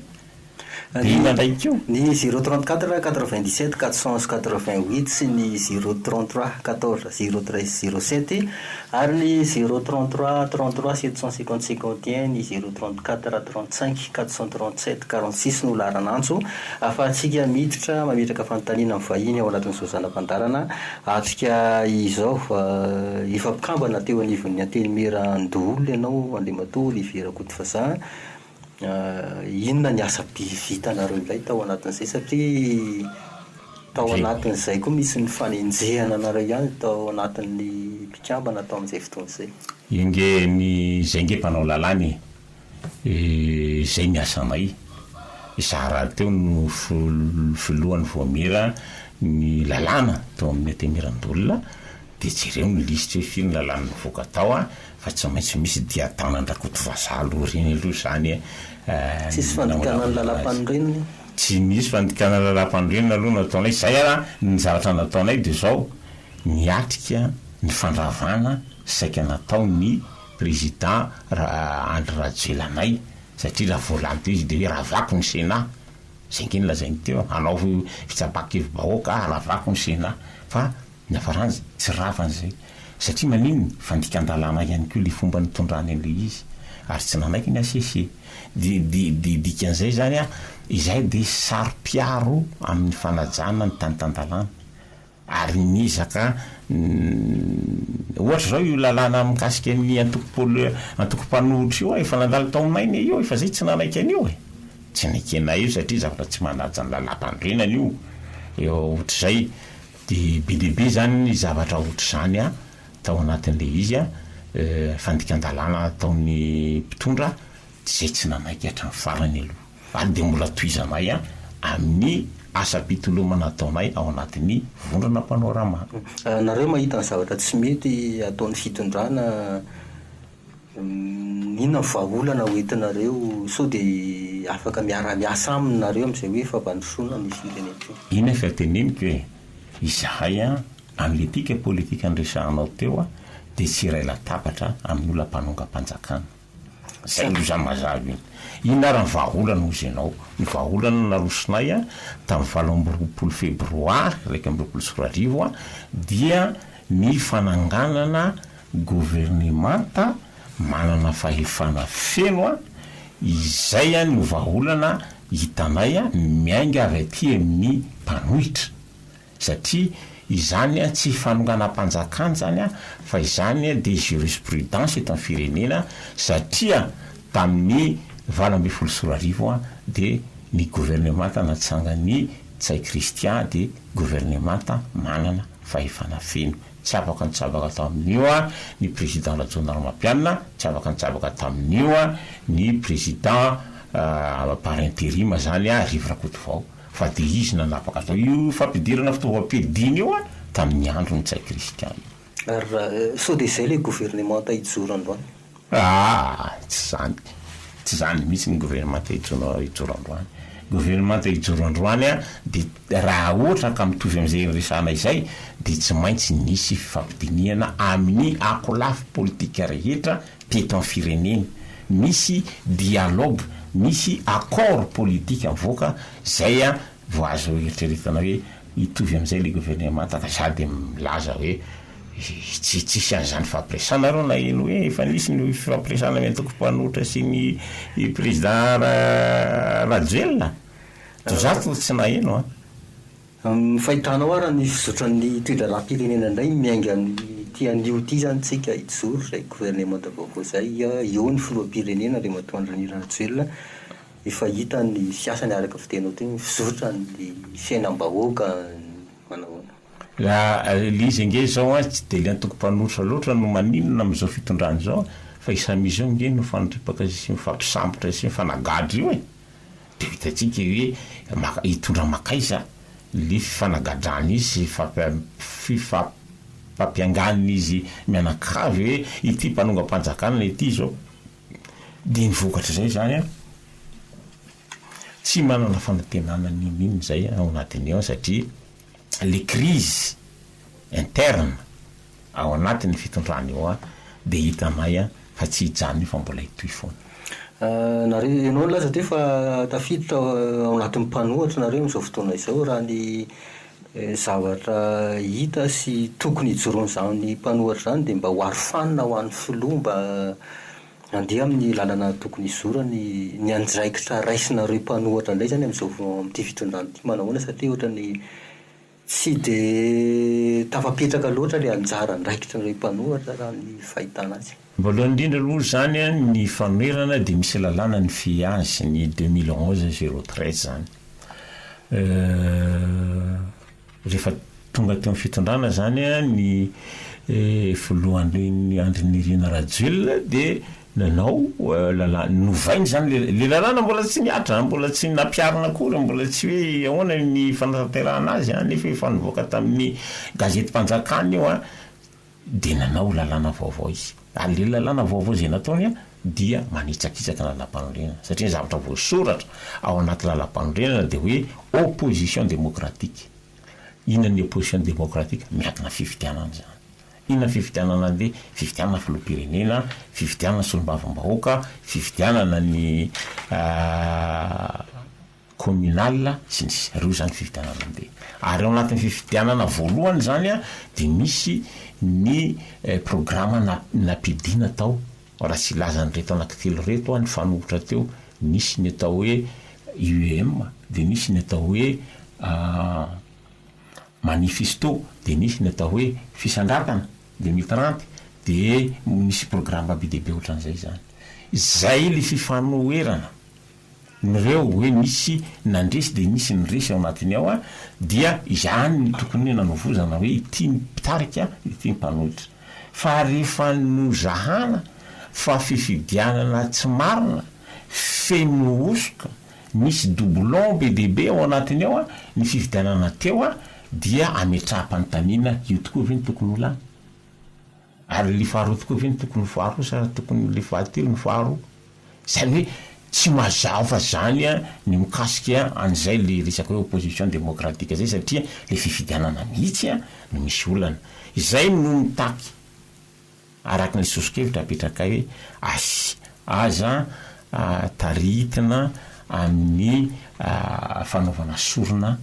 De inandraiky io ny 034 97 488 sy ny 033 14 03 07 ary ny 033 33 750 ny 034 35 437 46 no laranantso afahantsika miditra mametraka fanontaniana amin'ny vahiny ao anatin'izao zanam-pandarana. Atsika izao efa mpikambana teo anivon'ny Antenimera Ndolo ianao AndriamatoryIverakoty Vazaha. Inona ny asa vitanareo indray tao anatin'izay, satria tao anatin'izay koa misy ny fanenjehana anareo ihany tao anatin'ny mpikambana tao amin'izay fotoana izay. Inge zay nge mpanao lalàny zay ny asanay. Izaho raha teo no filohan'ny voamera ny lalàna tao amin'ny Antenimera-Ndolona, de jereo ny lisitra hoe firy ny lalàna mivoaka tao fa tsy maintsy misy dia tanan-Drakoto Vazaha aloha reny aloha zany tsisy fandikana lalam-panondrenany, tsy misy fandikana lalam-panondrenana aloha nataonay. Zay ny zavatra nataonay de zao niatrika ny fandravana saika natao ny président Andry Rajoelanay, satria raha volany teo izy de hoe ravako ny Sénat, zay nge nolazainy teo anao fitsabakevy-bahoaka ravako ny Sénat, fa ny afarany tsy ravan'izay satria manino fandikan-dalàna ihany koa le fomba nitondrany an'le izy, ary tsy nanaiky ny asese dikan'izay zany izay de sary-piaro amin'ny fanajana ny tany-tan-dalàna. Ary nizaka ohatra zao io lalàna mikasika ny antoko-panohitra io efa nandalo taonainy io, efa zay tsy nanaiky an'io tsy naiky anay io satria zavatra tsy manaja ny lalam-pandrenana io ohatr'izay. De be zany ny zavatra ohatr'izany tao anatin'le izy fandikan-dalàna taon'ny mpitondra, zay tsy nanaiky hatramin'ny farany aloha, ary de mbola toizanay amin'ny asa-pitolomana ataonay ao anatin'ny vondrana panorama. Nareo mahita ny zavatra tsy mety ataon'ny fitondrana, inona vahaolana hoentinareo so dia afaka miara-miasa aminareo amin'izay hoe fampandrosoana ny firenena. Ina efa teneniko hoe izahay amin'le tika politika nyresahanao teo dia tsy iray latabatra amin'ny olam-panonga-panjakana. Zay no zany mazava iny. Ina raha ny vahaolana hozy ianao. Ny vahaolana narosonay tamin'ny 20 febroary 2024 dia ny fananganana gouvernemanta manana fahefana feno izay no vahaolana hitanay miainga avy aty amin'ny mpanohitra, satria izany tsy fanonganam-panjakana zany fa izany dia jurisprudence eto amin'ny firenena, satria tamin'ny 2024 dia ny gouvernemanta natsangany tsay kristian dia gouvernemanta manana fahefana feno. Tsy afaka nitsabaka tamin'io ny président Rajoelina, tsy afaka nitsabaka tamin'io ny président par intérim zany Rive Rakotovao, fa dia izy nanapaka zao io fampidirana fitaovam-piadina io tamin'ny andro ny tsay kristian. So dia izay le gouvernemanta hijoro androany? Tsy zany mihitsy ny gouvernemanta hijoro androany. Gouvernemanta hijoro androany dia raha ohatra ka mitovy amin'izay resana izay dia tsy maintsy nisy fifampidiniana amin'ny akolafy politika rehetra teto amin'ny firenena. Misy dialogue, misy accord politika mivoaka, zay vao azo eritreretana hoe hitovy amin'izay le gouvernemanta, ka za dia milaza hoe tsisy an'izany fampiresana reo na ino hoe efa nisy ny fampiresana mentoko mpanotra sy ny président Rajoelina. Zato tsy naheno fahitanao ara ny fizotran'ny toedraram-pirenena indray miainga ty anio ty zany tsika hijoro zay gouvernemanta vaovao zay eo ny filoham-pirenena le Antoine Rajoelina, efa hita ny fiasany araka fitenao ty ny fizotrany fiainam-bahoaka manahoana. Raha lizy nge zao tsy dia le antoko-mpanotra loatra no maninona amin'izao fitondrany zao, fa isam'izy io nge no fanodripaka sy mifampisambotra sy mifanagadry io dia hitantsika hoe hitondra makaiza le fifanagadrany izy, fifampianganiny izy mianakavy hoe ity mpanonga-panjakana ity zao, dia nivokatra zay zany tsy manana fanantenana nininy zay ao anatiny ao, satria le crise interne ao anatin'ny fitondrany eo dia hitanay fa tsy hijany fa mbola hitoy foana. Nareo ianao laza te fa tafiditra ao anatin'ny mpanohatra nareo amin'izao fotoana izao, raha ny zavatra hita sy tokony hijoron'izany ny mpanohatra zany dia mba ho arofanina ho an'ny filoha, mba andeha amin'ny lalana tokony hizora ny andraikitra raisinareo mpanohatra indray zany amin'ity fitondrany ity manahoana, satria ohatrany tsy dia tafapetraka loatra le anjara ndraikitra nareo mpanohatra raha ny fahitana azy. Voalohany indrindra aloha zany ny fanoherana dia misy lalàna ny fiazy ny 2011-03 zany. Rehefa tonga teo amin'ny fitondrana zany ny filohan'ny Andry Nirina Rajoelina dia nanao novainy zany le lalàna, mbola tsy niatra, mbola tsy nampiarina akory, mbola tsy hoe ahoana ny fanatanterahana azy nefa efa nivoaka tamin'ny gazety mpanjakana io dia nanao lalàna vaovao izy. Ary le lalàna vaovao zay nataony dia manitsakitsaka ny lalam-panondrenana, satria zavatra voasoratra ao anaty lalam-panondrenana dia hoe opposition démocratique. Inona ny opposition démocratique? Miankina fifidianana zany. Inona fifidianana dia fifidianana filoham-pirenena, fifidianana solombavambahoaka, fifidianana ny communal sy ny reo zany fifidianana andeha. Ary ao anatin'ny fifidianana voalohany zany dia misy ny programma nampidiana tao, raha tsy ilazany reto anankitelo reto ny fanohitra teo, nisy ny atao hoe UEM, dia nisy ny atao hoe manifesto, dia nisy ny atao hoe fisandratana 2030, dia misy programma be dehibe ohatran'izay zany. Zay le fifanoherana nireo hoe misy nandresy dia misy nyresy ao anatiny ao dia izany ny tokony nanovozana hoe ity mpitarika ity mpanohitra. Fa rehefa nozahana fa fifidianana tsy marina, feno osoka, misy doublon be dehibe ao anatiny ao a ny fividianana teo a dia ametraha-panontaniana io tokoa ve ny tokony ho lany ary le faharoa tokoa ve ny tokony ho faharoa sa tokony le fahatelo ny faharoa zany hoe tsy mazava fa zany a ny mikasika an'izay le resaka hoe opposition démocratique zay satria le fifidianana mihitsy a no misy olana izay no mitaky araky ny sosokevitra apetraka hoe aza taritina amin'ny fanaovana sorona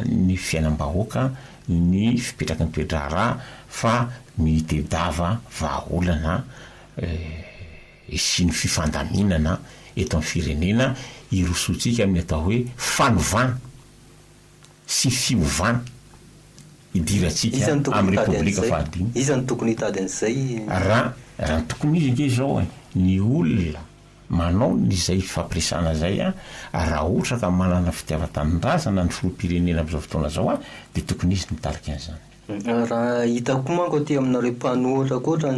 ny fiainam-bahoaka ny fipetraky ny toedrara fa mitedava vahaolana sy ny fifandaminana eto amin'ny firenena irosotsika amin'ny atao hoe fanovana sy fiovana idiratsika amin'ny repoblika fahadimy izany tokony hitady an'izay raha ny tokony izy nge zao ny olona manao nyzay fampiresana zay a raha ohatra ka manana fitiava-tanin-drazana ny filoham-pirenena am'izao fotoana zao a de tokony izy nitarika an'izany raha hitako manko aty aminareo mpanohatra koatra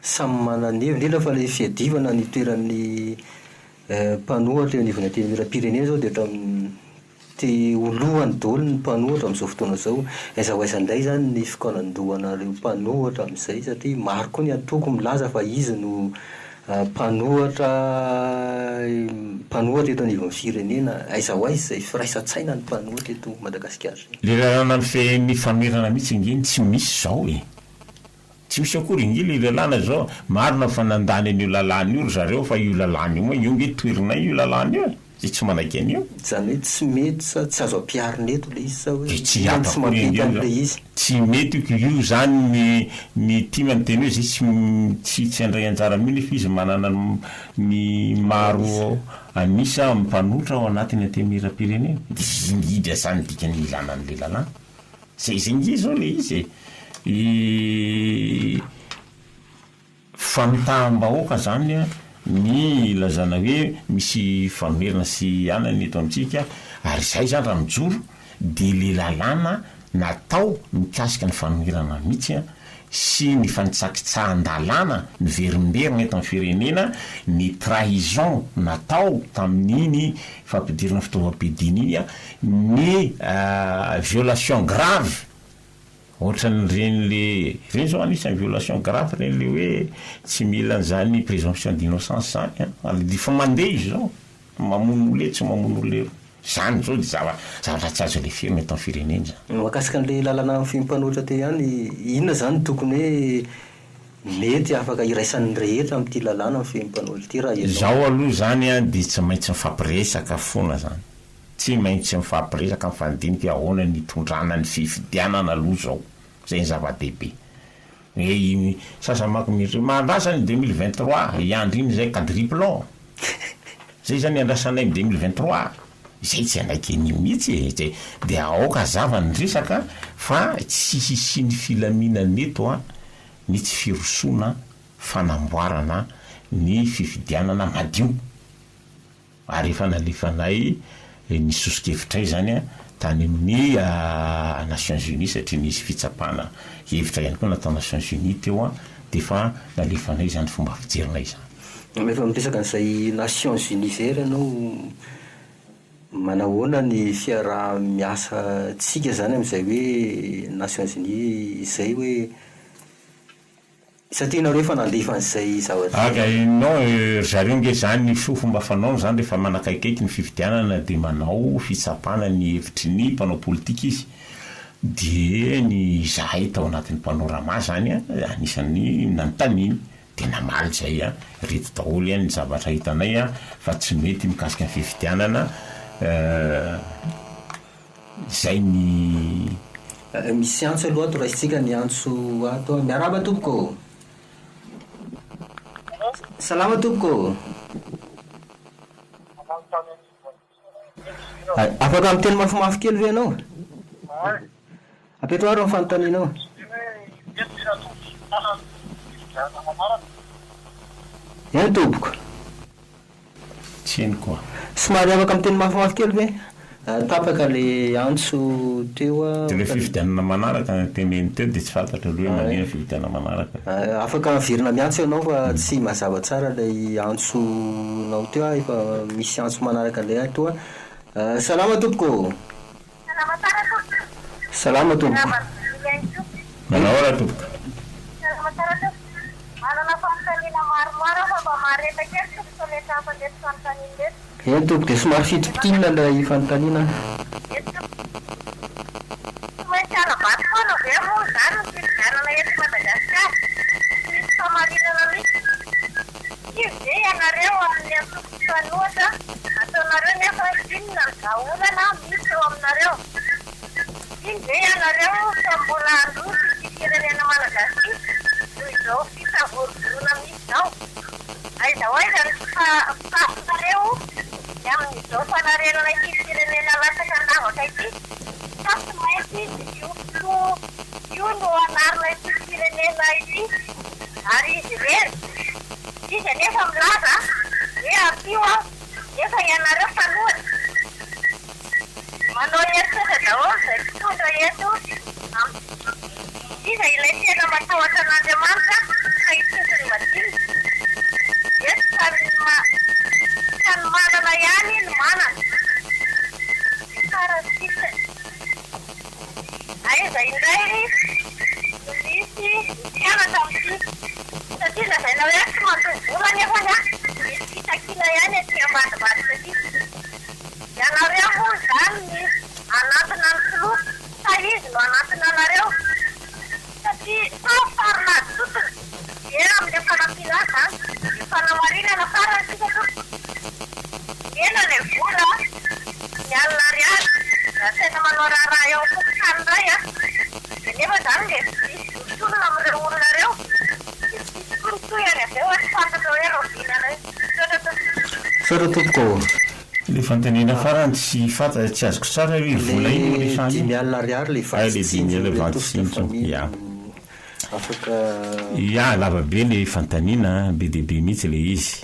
samy mananevy indrindra fa le fiadivana ny toeran'ny mpanohatra eo anivony aty mira-pirenena zao de te olohany daholo ny mpanohatra am'izao fotoana zao aizahoaizandray zany ny fikaonandohanareo mpanohatra am'izay satria maro koa ny atoko milaza fa izy no mpanohatra eto anivon'ny firenena aizahoaizy zay firaisan-tsaina ny mpanohatra eto Madagasikara le lalàna ny famerana mihitsy ngeny tsy misy zao tsy misy akory ngy le lalàna zao marina fa nandany an'io lalàna io ry zareo fa io lalàna io moa io nge toerina io lalàna io zay tsy manaiky an'io zany hoe tsy mety sa tsy azo ampiarina eto le izy sa hoe tsy mampita an'le izy tsy mety io zany ny tima ny teny hoe zay tsy andray anjara mihitsy fa izy manana ny maro anisa mmpanotra ao anatiny atemira-pirenena de ingidra zany dikany ilana an'le lalàna zay ngy zao le izy fanotaham-bahoaka zany a ny lazana hoe misy famerina sy anany eto amintsika ary zay zany raha mijoro de le lalàna natao mikasika ny fanomerana mihitsy a sy ny fanitsakitsahan-dalàna ny verimberina eto amin'ny firenena ny trahison natao tamin'iny fampidirana fitaovam-piadina iny a ny violation grave ohatran'reny zao anisan'ny violation grave reny le hoe tsy mila an'zany présomption d'innocence zany a fa mandeha izy zao mamono olo tsy mamono olo zany zao de zavatra tsy azo le firina eto amin'ny firenena zany makasika an'le lalàna amin'ny fimpanohitra te ihany inona zany tokony hoe mety afaka iraisan'ny rehetra amin'ity lalàna amin'ny fimpanohitra ty raha zao aloha zany a de tsy maintsy mifampiresaka foana zany tsy maintsy mifampiresaka amin'ny fandinika ahoana ny tondrana ny fifidianana aloha zao zay ny zava-dehibe hoe sasamako mihitry mandrasany 2023 iandro iny zay quadruplon zay zany andrasanay 2023 zay tsy anaiky an'io mihitsy de aoka zava ny resaka fa tsy hisy ny filaminana eto a ny tsy firosona fanamboarana ny fifidianana madio ary efa nalefanay ny sosokevitray zany a tany amin'ny Nations Unies satria nisy fitsapana hevitra ihany koa natao Nations Unies teo a de fa nalefanay zany fomba fijerinay zany efa miresaka n'izay Nations Unies zay ianao manahoana ny fiaraha-miasa tsika zany amin'izay hoe Nations Unies zay hoe satria nareo efa nandefa an'izay zavatra non zareo nge zany fomba fanaony zany rehefa manakaikaiky ny fifidianana de manao fitsapana ny hevitry ny mpanao politika izy de ny zahay tao anatin'ny panorama zany a anisan'ny nanontaniny de namaly zay a reto daholo ny zavatra hitanay a fa tsy mety mikasika ny fifidianana zay ny misy antso aloha ato raha isitsika ny antso ato miaraba tompoko salama tompoko afaka amin'ny teny mafimafy kely ve ianao apetrao ary amin'ny fanontanianao eny tompoko tsy eny koa somary afaka amin'ny teny mafimafy kely ve tapaka le antso teo de le fividianana manaraka teneny teo de tsy fantatra aloha hoe manina fividianana manaraka afaka virina miantso ianao fa tsy mazava tsara lay antsonao teo efa misy antso manaraka lay toa salama tompoko salama tompoko manaora tompoko eny tompoko de somary fitipitinina lay fanontaniana sara tompoko le fantanina farany tsy fanta tsy azoko tsara hoe vola ino le le dimy alina ariary le vantosinso ya afaka ya lava be le fantanina be de be mihitsy le izy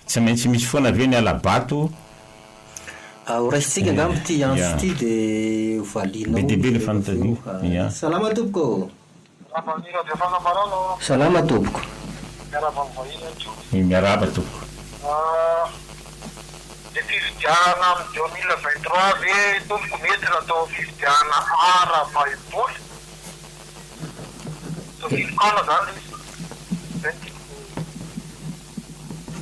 tsy maintsy misy foana avy ny alabato oraisitsika angamba ty antso ty de valinao be de be le fantanina ya salama tompoko salama tompoko miaraba tompoko de fividiana am 2023 ve tompoko mety natao fividiana ara baiboly tofikana zany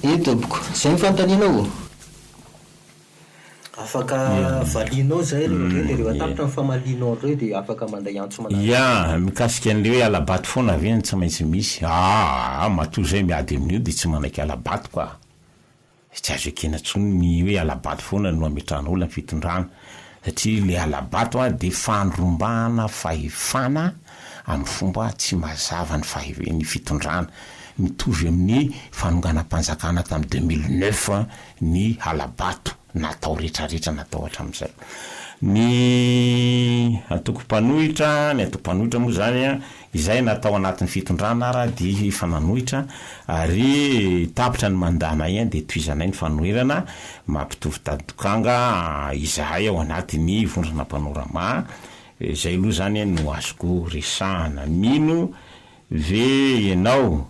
i tompoko zay mifantaninao afaka valinao zay le reo atapitra mifamalinao reo de afaka manday antso ya mikasika an'le hoe alabato foana avy tsy maintsy misy mato zay miady amin'io de tsy manaiky alabato koa tsy azo ekena tsony ny hoe alabato foana no ametran'olona ny fitondrana satria le alabato de fandrombahana fahefana amin'ny fomba tsy mazava ny fitondrana mitovy amin'ny fanonganam-panjakana tamin'ny 2009 ny alabato natao rehetrarehetra natao hatramin'izay ny atoko-panohitra moa zany izay natao anatin'ny fitondrana raha de fananohitra ary tapitra ny mandana igny de toizanay ny fanoherana mampitovy tadokanga izahay ao anatin'ny vondrona mpanorama zay aloha zany no azoko resahana mino ve ianao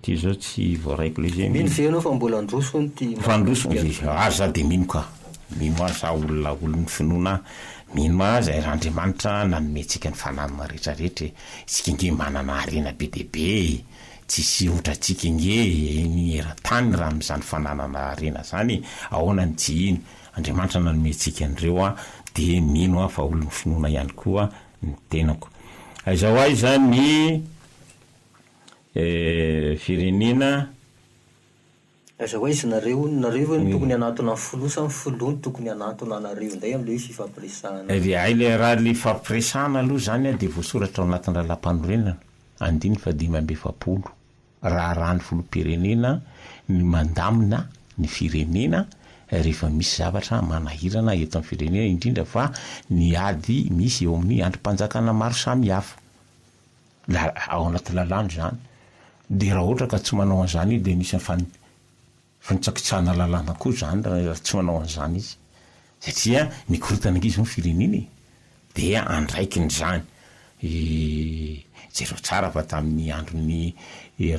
ty zao tsy voaraiko le zay mino ve anao fa mbola androsony ty fandrosoko za de mino ka mino za olony finoana mino zay r'Andriamanitra nanometsika ny fananana rehetrarehetra tsika nge manana arena be de be tsisy ohatratsika nge ny era-tany raha am'izany fananana arena zany ahoana ny tsy ino Andriamanitra nanometsika an'ireo de mino fa olony finoana ihany koa ny tenako zao ay zany firenena aza hoe izy nareo ny tokony anatona folosa ny folony tokony anatona anareo nday am'le fifampiresahana ay le raha le fampiresahana aloha zany de voasoratra ao anatin'ny lalam-panorenana 570 raha rany filoham-pirenena ny mandamina ny firenena rehefa misy zavatra manahirana eto amin'ny firenena indrindra fa ny ady misy eo amin'ny androm-panjakana maro samy hafa ao anaty lalàna zany de raha ohatra ka tsy manao an'izany de misy fa nitsakitsahana lalàna koa zany raha tsy manao an'izany izy satria mikorotana angizy ny fireneny dia andraikiny zany jereo tsara fa tamin'ny andron'ny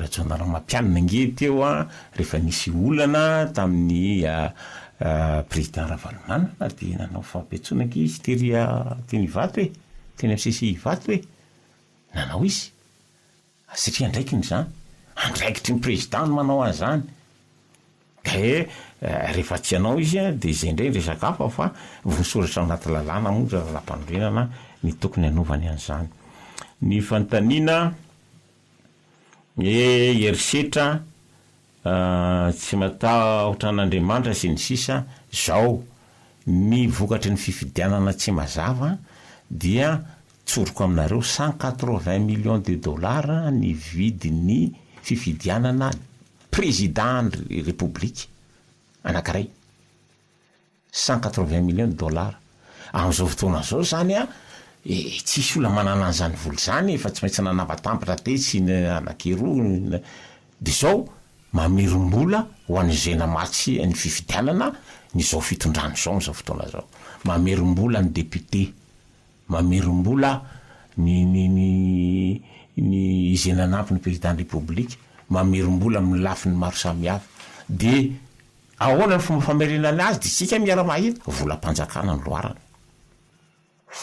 rajonara mampianina nge teo rehefa nisy olana tamin'ny président Ravalomanana dia nanao fampetsona angizy teny Ivato hoe teny amin'ny CCI Ivato hoe nanao izy satria andraikiny zany andraikitry ny président no manao an'izany ka hoe rehefa tsy anao izy dia izay indray resaka hafa fa vosoratra anaty lalàna moa rahalam-panorenana ny tokony hanaovany an'izany ny fantaniana herisetra tsy matahotra sy ny sisa zao ny vokatry ny fifidianana tsy mazava dia tsoroko aminareo 180 millions de dollars ny vidiny fifidianana président république anankiray 180 millions de dollars amin'izao fotoana zao zany tsisy olona manana an'izany voly zany efa tsy maintsy nanapatambatra tesy anakiroa de zao mamerombola ho an'izay namatsy ny fifidianana ny zao fitondrano zao n'izao fotoana zao mamerombola ny député mamerombola ny izay nanampy ny président république mamerombola amin'ny lafiny maro samihafa de ahoana ny fomba famerenana azy de sika miara-mahita volam-panjakana ny loarana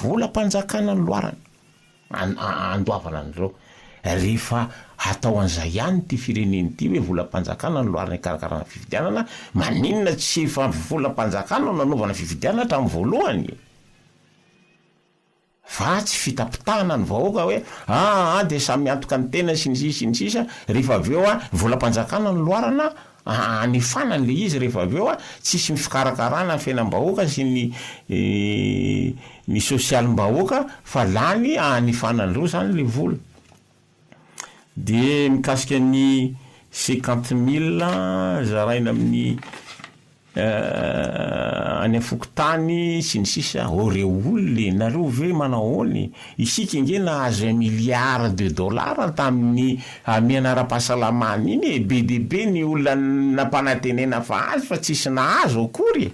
volam-panjakana ny loarana andoavana an'ireo rehefa atao an'izay ihany ty fireneny ty hoe volam-panjakana ny loarana ikarakarana fifidianana maninona tsy efa volam-panjakana nanaovana fifidianana hatramin'ny voalohany fa tsy fitapitahana ny vahoaka hoe de samy antoka ny tena sy ny sisa rehefa aveo volam-panjakana ny loarana anefana le izy rehefa aveo tsisy mifikarakarana ny fiainam-bahoaka sy ny sosialim-bahoaka fa lany anefana an'ireo zany le vola de mikasika ny 50 000 zaraina amin'ny any afokotany sy ny sisa reo olona nareo ve manao ony isika nge nahazo 1 milliard de dollars tamin'ny mianara-pahasalamana iny be de be ny olona nampanantenena fa azy fa tsisy nahazo akory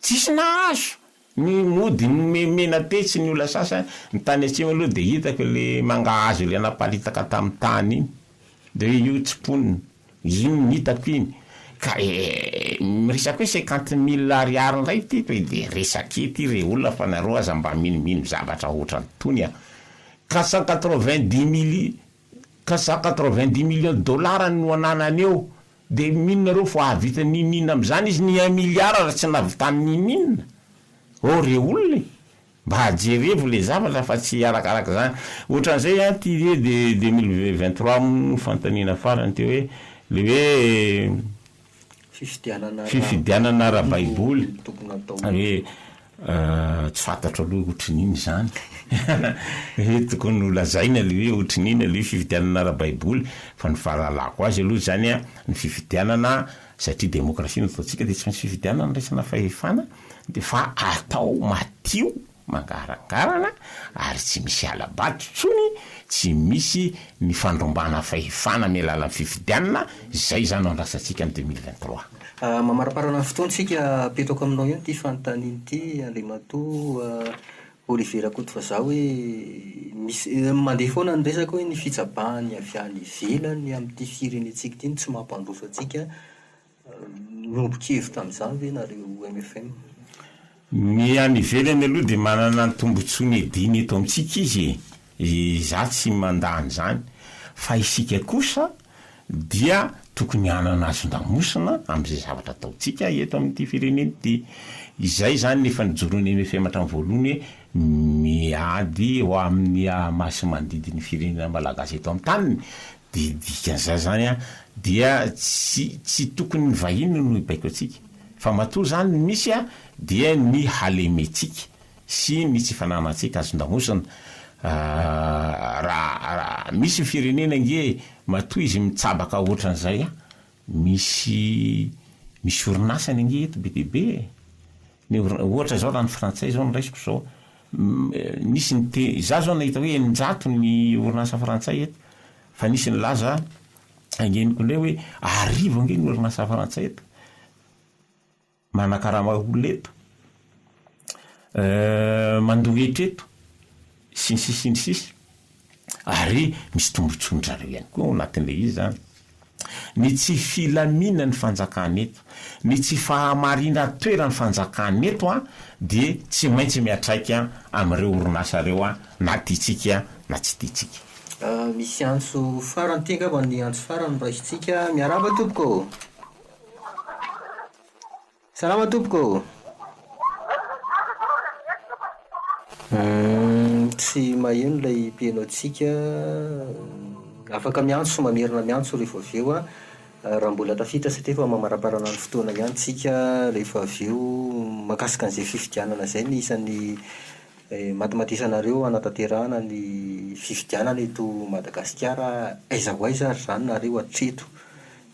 tsisy nahazo ny mody mena tetsy ny olona sasa ny tany atsimo aloha de hitako le mangahazo le anapalitaka tamin'ny tany iny de io tsiponina iny hitako iny ka miresaky hoe 50 000 ariary ndray ty de resaky ty re olona fa nareo aza mba minimino zavatra ohatrany tony ka 190 millions de dollars no ananany eo de minonareo fo ahavita ninina am'izany izy ny 1 milliard raha tsy navitany ninina re olona mba hajerevo le zavatra fa tsy arakaraka zany ohatran'izay ty de 2023 fantanina farany ty hoe le hoe fifidianana ara-baiboly hoe tsy fantatro aloha ohatrin'iny zany tokony olazaina le hoe ohatrin'iny le fifidianana ara-baiboly fa ny fahalalako azy aloha zany ny fifidianana satria demokrasia nataontsika de tsy maintsy fifidianana resana fahefana de fa atao matio mangarangarana ary tsy misy alabato tsony tsy misy ny fandrombana fahefana mialala fifidianana zay zany andrasantsika ny 2023 mamaraparana fotoantsika petrako aminao io ty fanontaniany ty Andriamatoa Olivier Rakoto fa zaho hoe misy mandeha foana ny resaka hoe ny fitsabahany avy any ivelany amin'ity firenentsika ty tsy mampandroso atsika nomboka-hevitra tamin'izany ve nareo MFM ny any ivelany aloha de manana ny tombotsony ediny eto amintsika izy za tsy mandany zany fa isika kosa dia tokony hanana azon-damosina am'izay zavatra ataotsika eto amin'ity fireneny ty izay zany nefa nijoroany MFM hatramin'ny voalohany miady ho amin'ny masy manodidiny firenena malagasy eto amin'ny taniny de dikan'izay zany dia tsy tokony ny vahiny no ibaiko atsika fa matoa zany misy dia ny halemetsika sy ny tsy fananantsika azon-damosina raha misy firenena nge matoa izy mitsabaka ohatran'izay misy orinasany nge eto be debe ny ohatra zao raha ny frantsay zao nyraisiko zao nisy ny za zao nahita hoe 900 ny orinasa frantsay eto fa nisy ny laza angeniko ndray hoe arivo angeny orinasa frantsay eto manakarama olona eto mandoa etreto sinsisinsisy ary misy tombontsonindrareo ihany koa ao anatin'le izy zany ny tsy filamina ny fanjakana eto ny tsy fahamarina toera ny fanjakana eto a dia tsy maintsy miatraika amin'ireo orinasa reo a na tiatsika na tsy tiatsika. Misy antso farany ty angamba ny antso farany raisitsika. Miaraba tompoko. Salama tompoko. Tsy maheno ilay piano antsika. Afaka miantso, mamerina miantso rehefa avy eo a. Raha mbola tafitra satria fa mamaraparana ny fotoana ihany tsika rehefa avy eo makasika an'izay fifidianana izay ny isan'ny matimatisanareo anatanterahana ny fifidianana eto Madagasikara. Aiza ho aiza ary zany nareo hatreto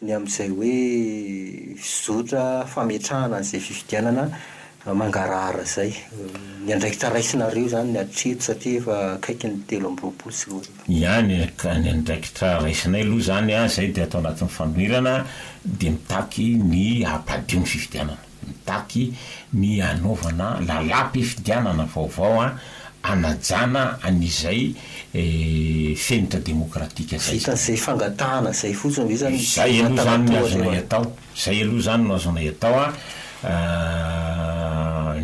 ny amin'izay hoe fizotra fametrahana an'izay fifidianana mangarahara zay. Ny andraikitra raisinareo zany ny hatreto satria efa akaiky ny 3 sy ihany ka ny andraikitra raisinay aloha zany a zay dia atao anatin'ny fanoirana dia mitaky ny ampadio ny fifidianana, mitaky ny anaovana lalam-pifidianana vaovao a anajana an'izay fenitra demokratika zay. Vitan'izay fangatahana zay fotsiny ve zany. Zay aloha zany no azonay atao. Zay aloha zany no azonay atao a.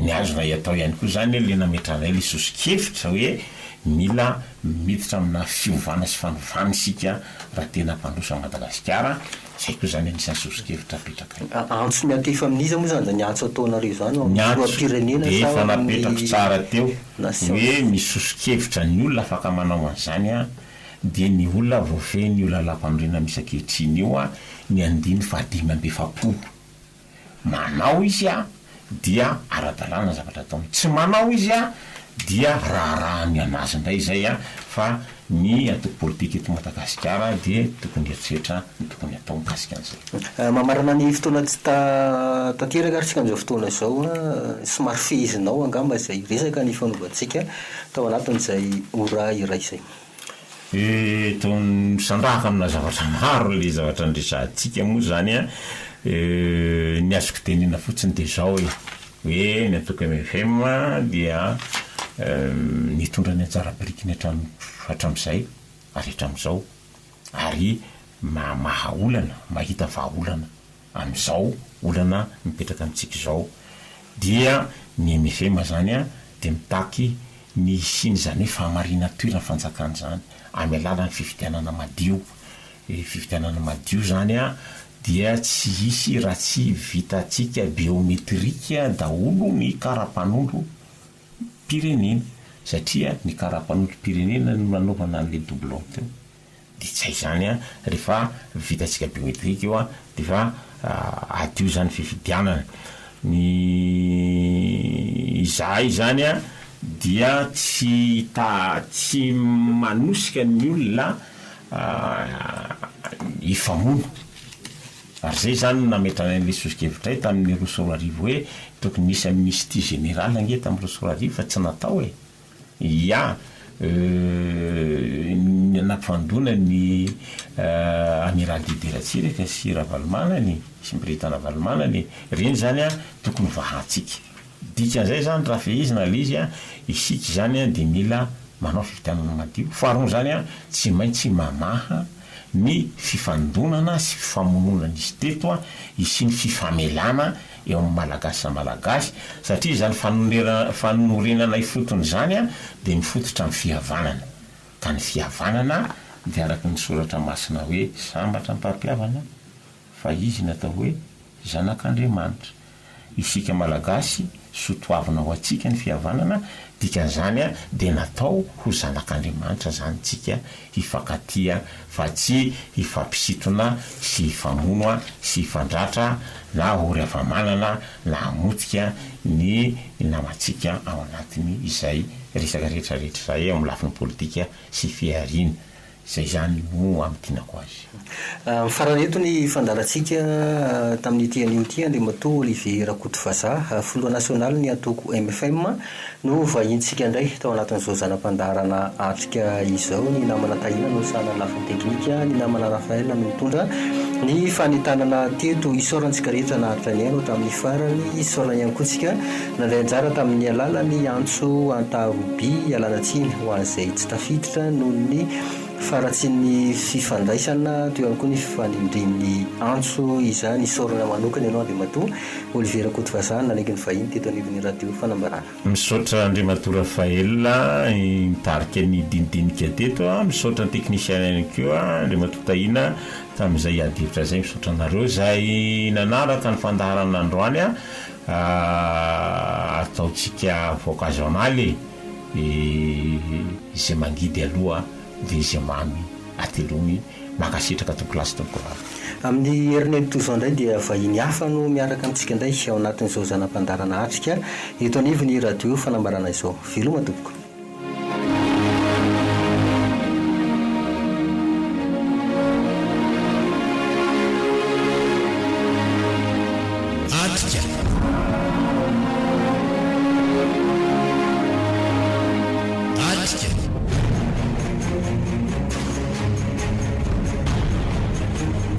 Ny azonay atao ihany koa zany le nametranay le sosikevitra hoe mila miditra amina fiovana sy fanovana isika raha tena mpandrosa Madagasikara. Zay koa zany anisan'ny sosikevitra apetraka. Antso miantefa amin'iza moa zany da ny antso ataonareo zany ny firenena sa efa napetrako tsara teo hoe misy sosikevitra ny olona afaka manao an'izany a dia ny olona voafehy ny olona lampandrena misy ankehitriny io a ny 5 manao izy a dia ara-dalàna zavatra ataony, tsy manao izy a dia raharahany anazy indray zay a fa ny antoko politika eto Madagasikara dia tokony eritreretra ny tokony atao mikasika an'izay. Mamarana ny fotoana tsy tanteraka ary tsika amin'izao fotoana izao a somary fehizinao angamba izay resaka ny fanaovantsika tao anatin'izay ora iray izay. Eto misandrahaka amina zavatra maro le zavatra andresantsika moa zany a ny azoko tenena fotsiny dia zao hoe ny atoko MFM dia nitondra ny anjara birikiny hatramin'izay ary hatramin'izao ary mahaolana mahita vahaolana amin'izao olana mipetraka amintsika izao dia ny MFM zany a dia mitaky ny siny zany hoe fahamarina toerana fanjakana zany amin'ny alalan'ny fifidianana madio. Fifidianana madio zany a dia tsy hisy raha tsy vitantsika biometrika daholo ny kara-panondro pirenena satria ny kara-panondro pirenena no nanaovana an'le doublon teo. Dia tsy hay zany a rehefa vitantsika biometrika eo a dia fa adio zany fifidianana. Ny izahay zany a dia tsy manosika ny olona ifamono ary zay zany nametrana an'le sosikevitra tamin'ny rosorarivo hoe tokony misy amnistie générale ange tamin'ny rosorarivo fa tsy natao ia nampifandona ny amiral Dideratsiraka sy Ravalomanany sy Mpiritana Valomanany reny zany a tokony vahantsika. Dikan'izay zany raha fehizina le izy a isika zany a dia mila manao fifidianana madio. Faharoa zany a tsy maintsy mamaha ny fifandonana sy fifamononana izy teto a isy ny fifamelana eo amin'ny malagasy sa malagasy satria zany fanorenana ifotony zany a dia mifototra amin'ny fihavanana ka ny fihavanana dia araka ny soratra masina hoe sambatra mpampiavana fa izy natao hoe zanak'Andriamanitra. Isika malagasy sotoavina ho atsika ny fihavanana dikan'izany a dia natao ho zanak'Andriamanitra zany tsika hifankatia fa tsy hifampisitona sy hifamono sy hifandratra na ory avamanana na hamotika ny namantsika ao anatiny izay resaka rehetrarehetra izay ao amin'ny lafiny politika sy fiarina. zay zany no amitianako azy. Farany eto ny fandarantsika tamin'ny tian'io ty Andriamatoa Olivier Rakotovaza, filoha nasionaly ny atoko MFM no vahintsika indray tao anatin'izao zanam-pandarana atrika izao. Ny namana tahina no sana lafiny teknika, ny namana Rafael no mitondra ny fanitanana teto isaorantsika rehetra naharitra ny aino tamin'ny farany. Isaorana ihany koa tsika nandray anjara tamin'ny alalany antso antaroby alanatsiny ho an'izay tsy tafiditra noho ny faratsin'ny fifandraisana teo ihany koa ny fifanindrin'ny antso izany isaorana manokana ianao Andriamatoa Olivier Rakotovaza nalaiky ny vahiny teto anivon'ny radio fanambarana. Misaotra Andriamatoa Rafael nitarika ny dinidinika teto, misaotra ny teknisiana ihany koa Andriamatoa Tahina tamin'izay adivitra zay. Misaotra anareo zay nanaraka ny fandaharana androany ataotsika vokazonaly izay mangidy aloha dia izay mamy atelomy makasitraka tompolasy tomporano. Amin'ny herin'ny toizao indray dia vahiny hafa no miaraka amintsika indray ao anatin'izao zanam-pandarana atrika eto anivon'ny radio fanambarana izao. Veloma tompoko.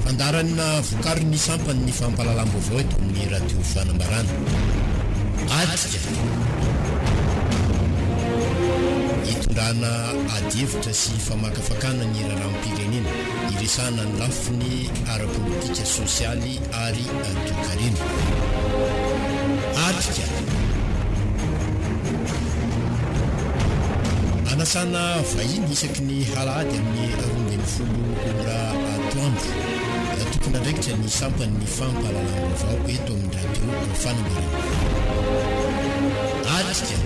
Fandarana vokariny sampany ny fampahalalam-baovao eto amin'ny radio fanambarana. Atika hitondrana adihevitra sy famakafakana ny raharam-pirenena, iresana ny lafiny ara-politika sosialy ary toe-karena. Atika anasana vahiny isaky ny halahady amin'ny 12 ora atoandro. Tokony andraikitra ny sampany ny fampahalalam-baovao eto amin'ny radio fanambarana. Atika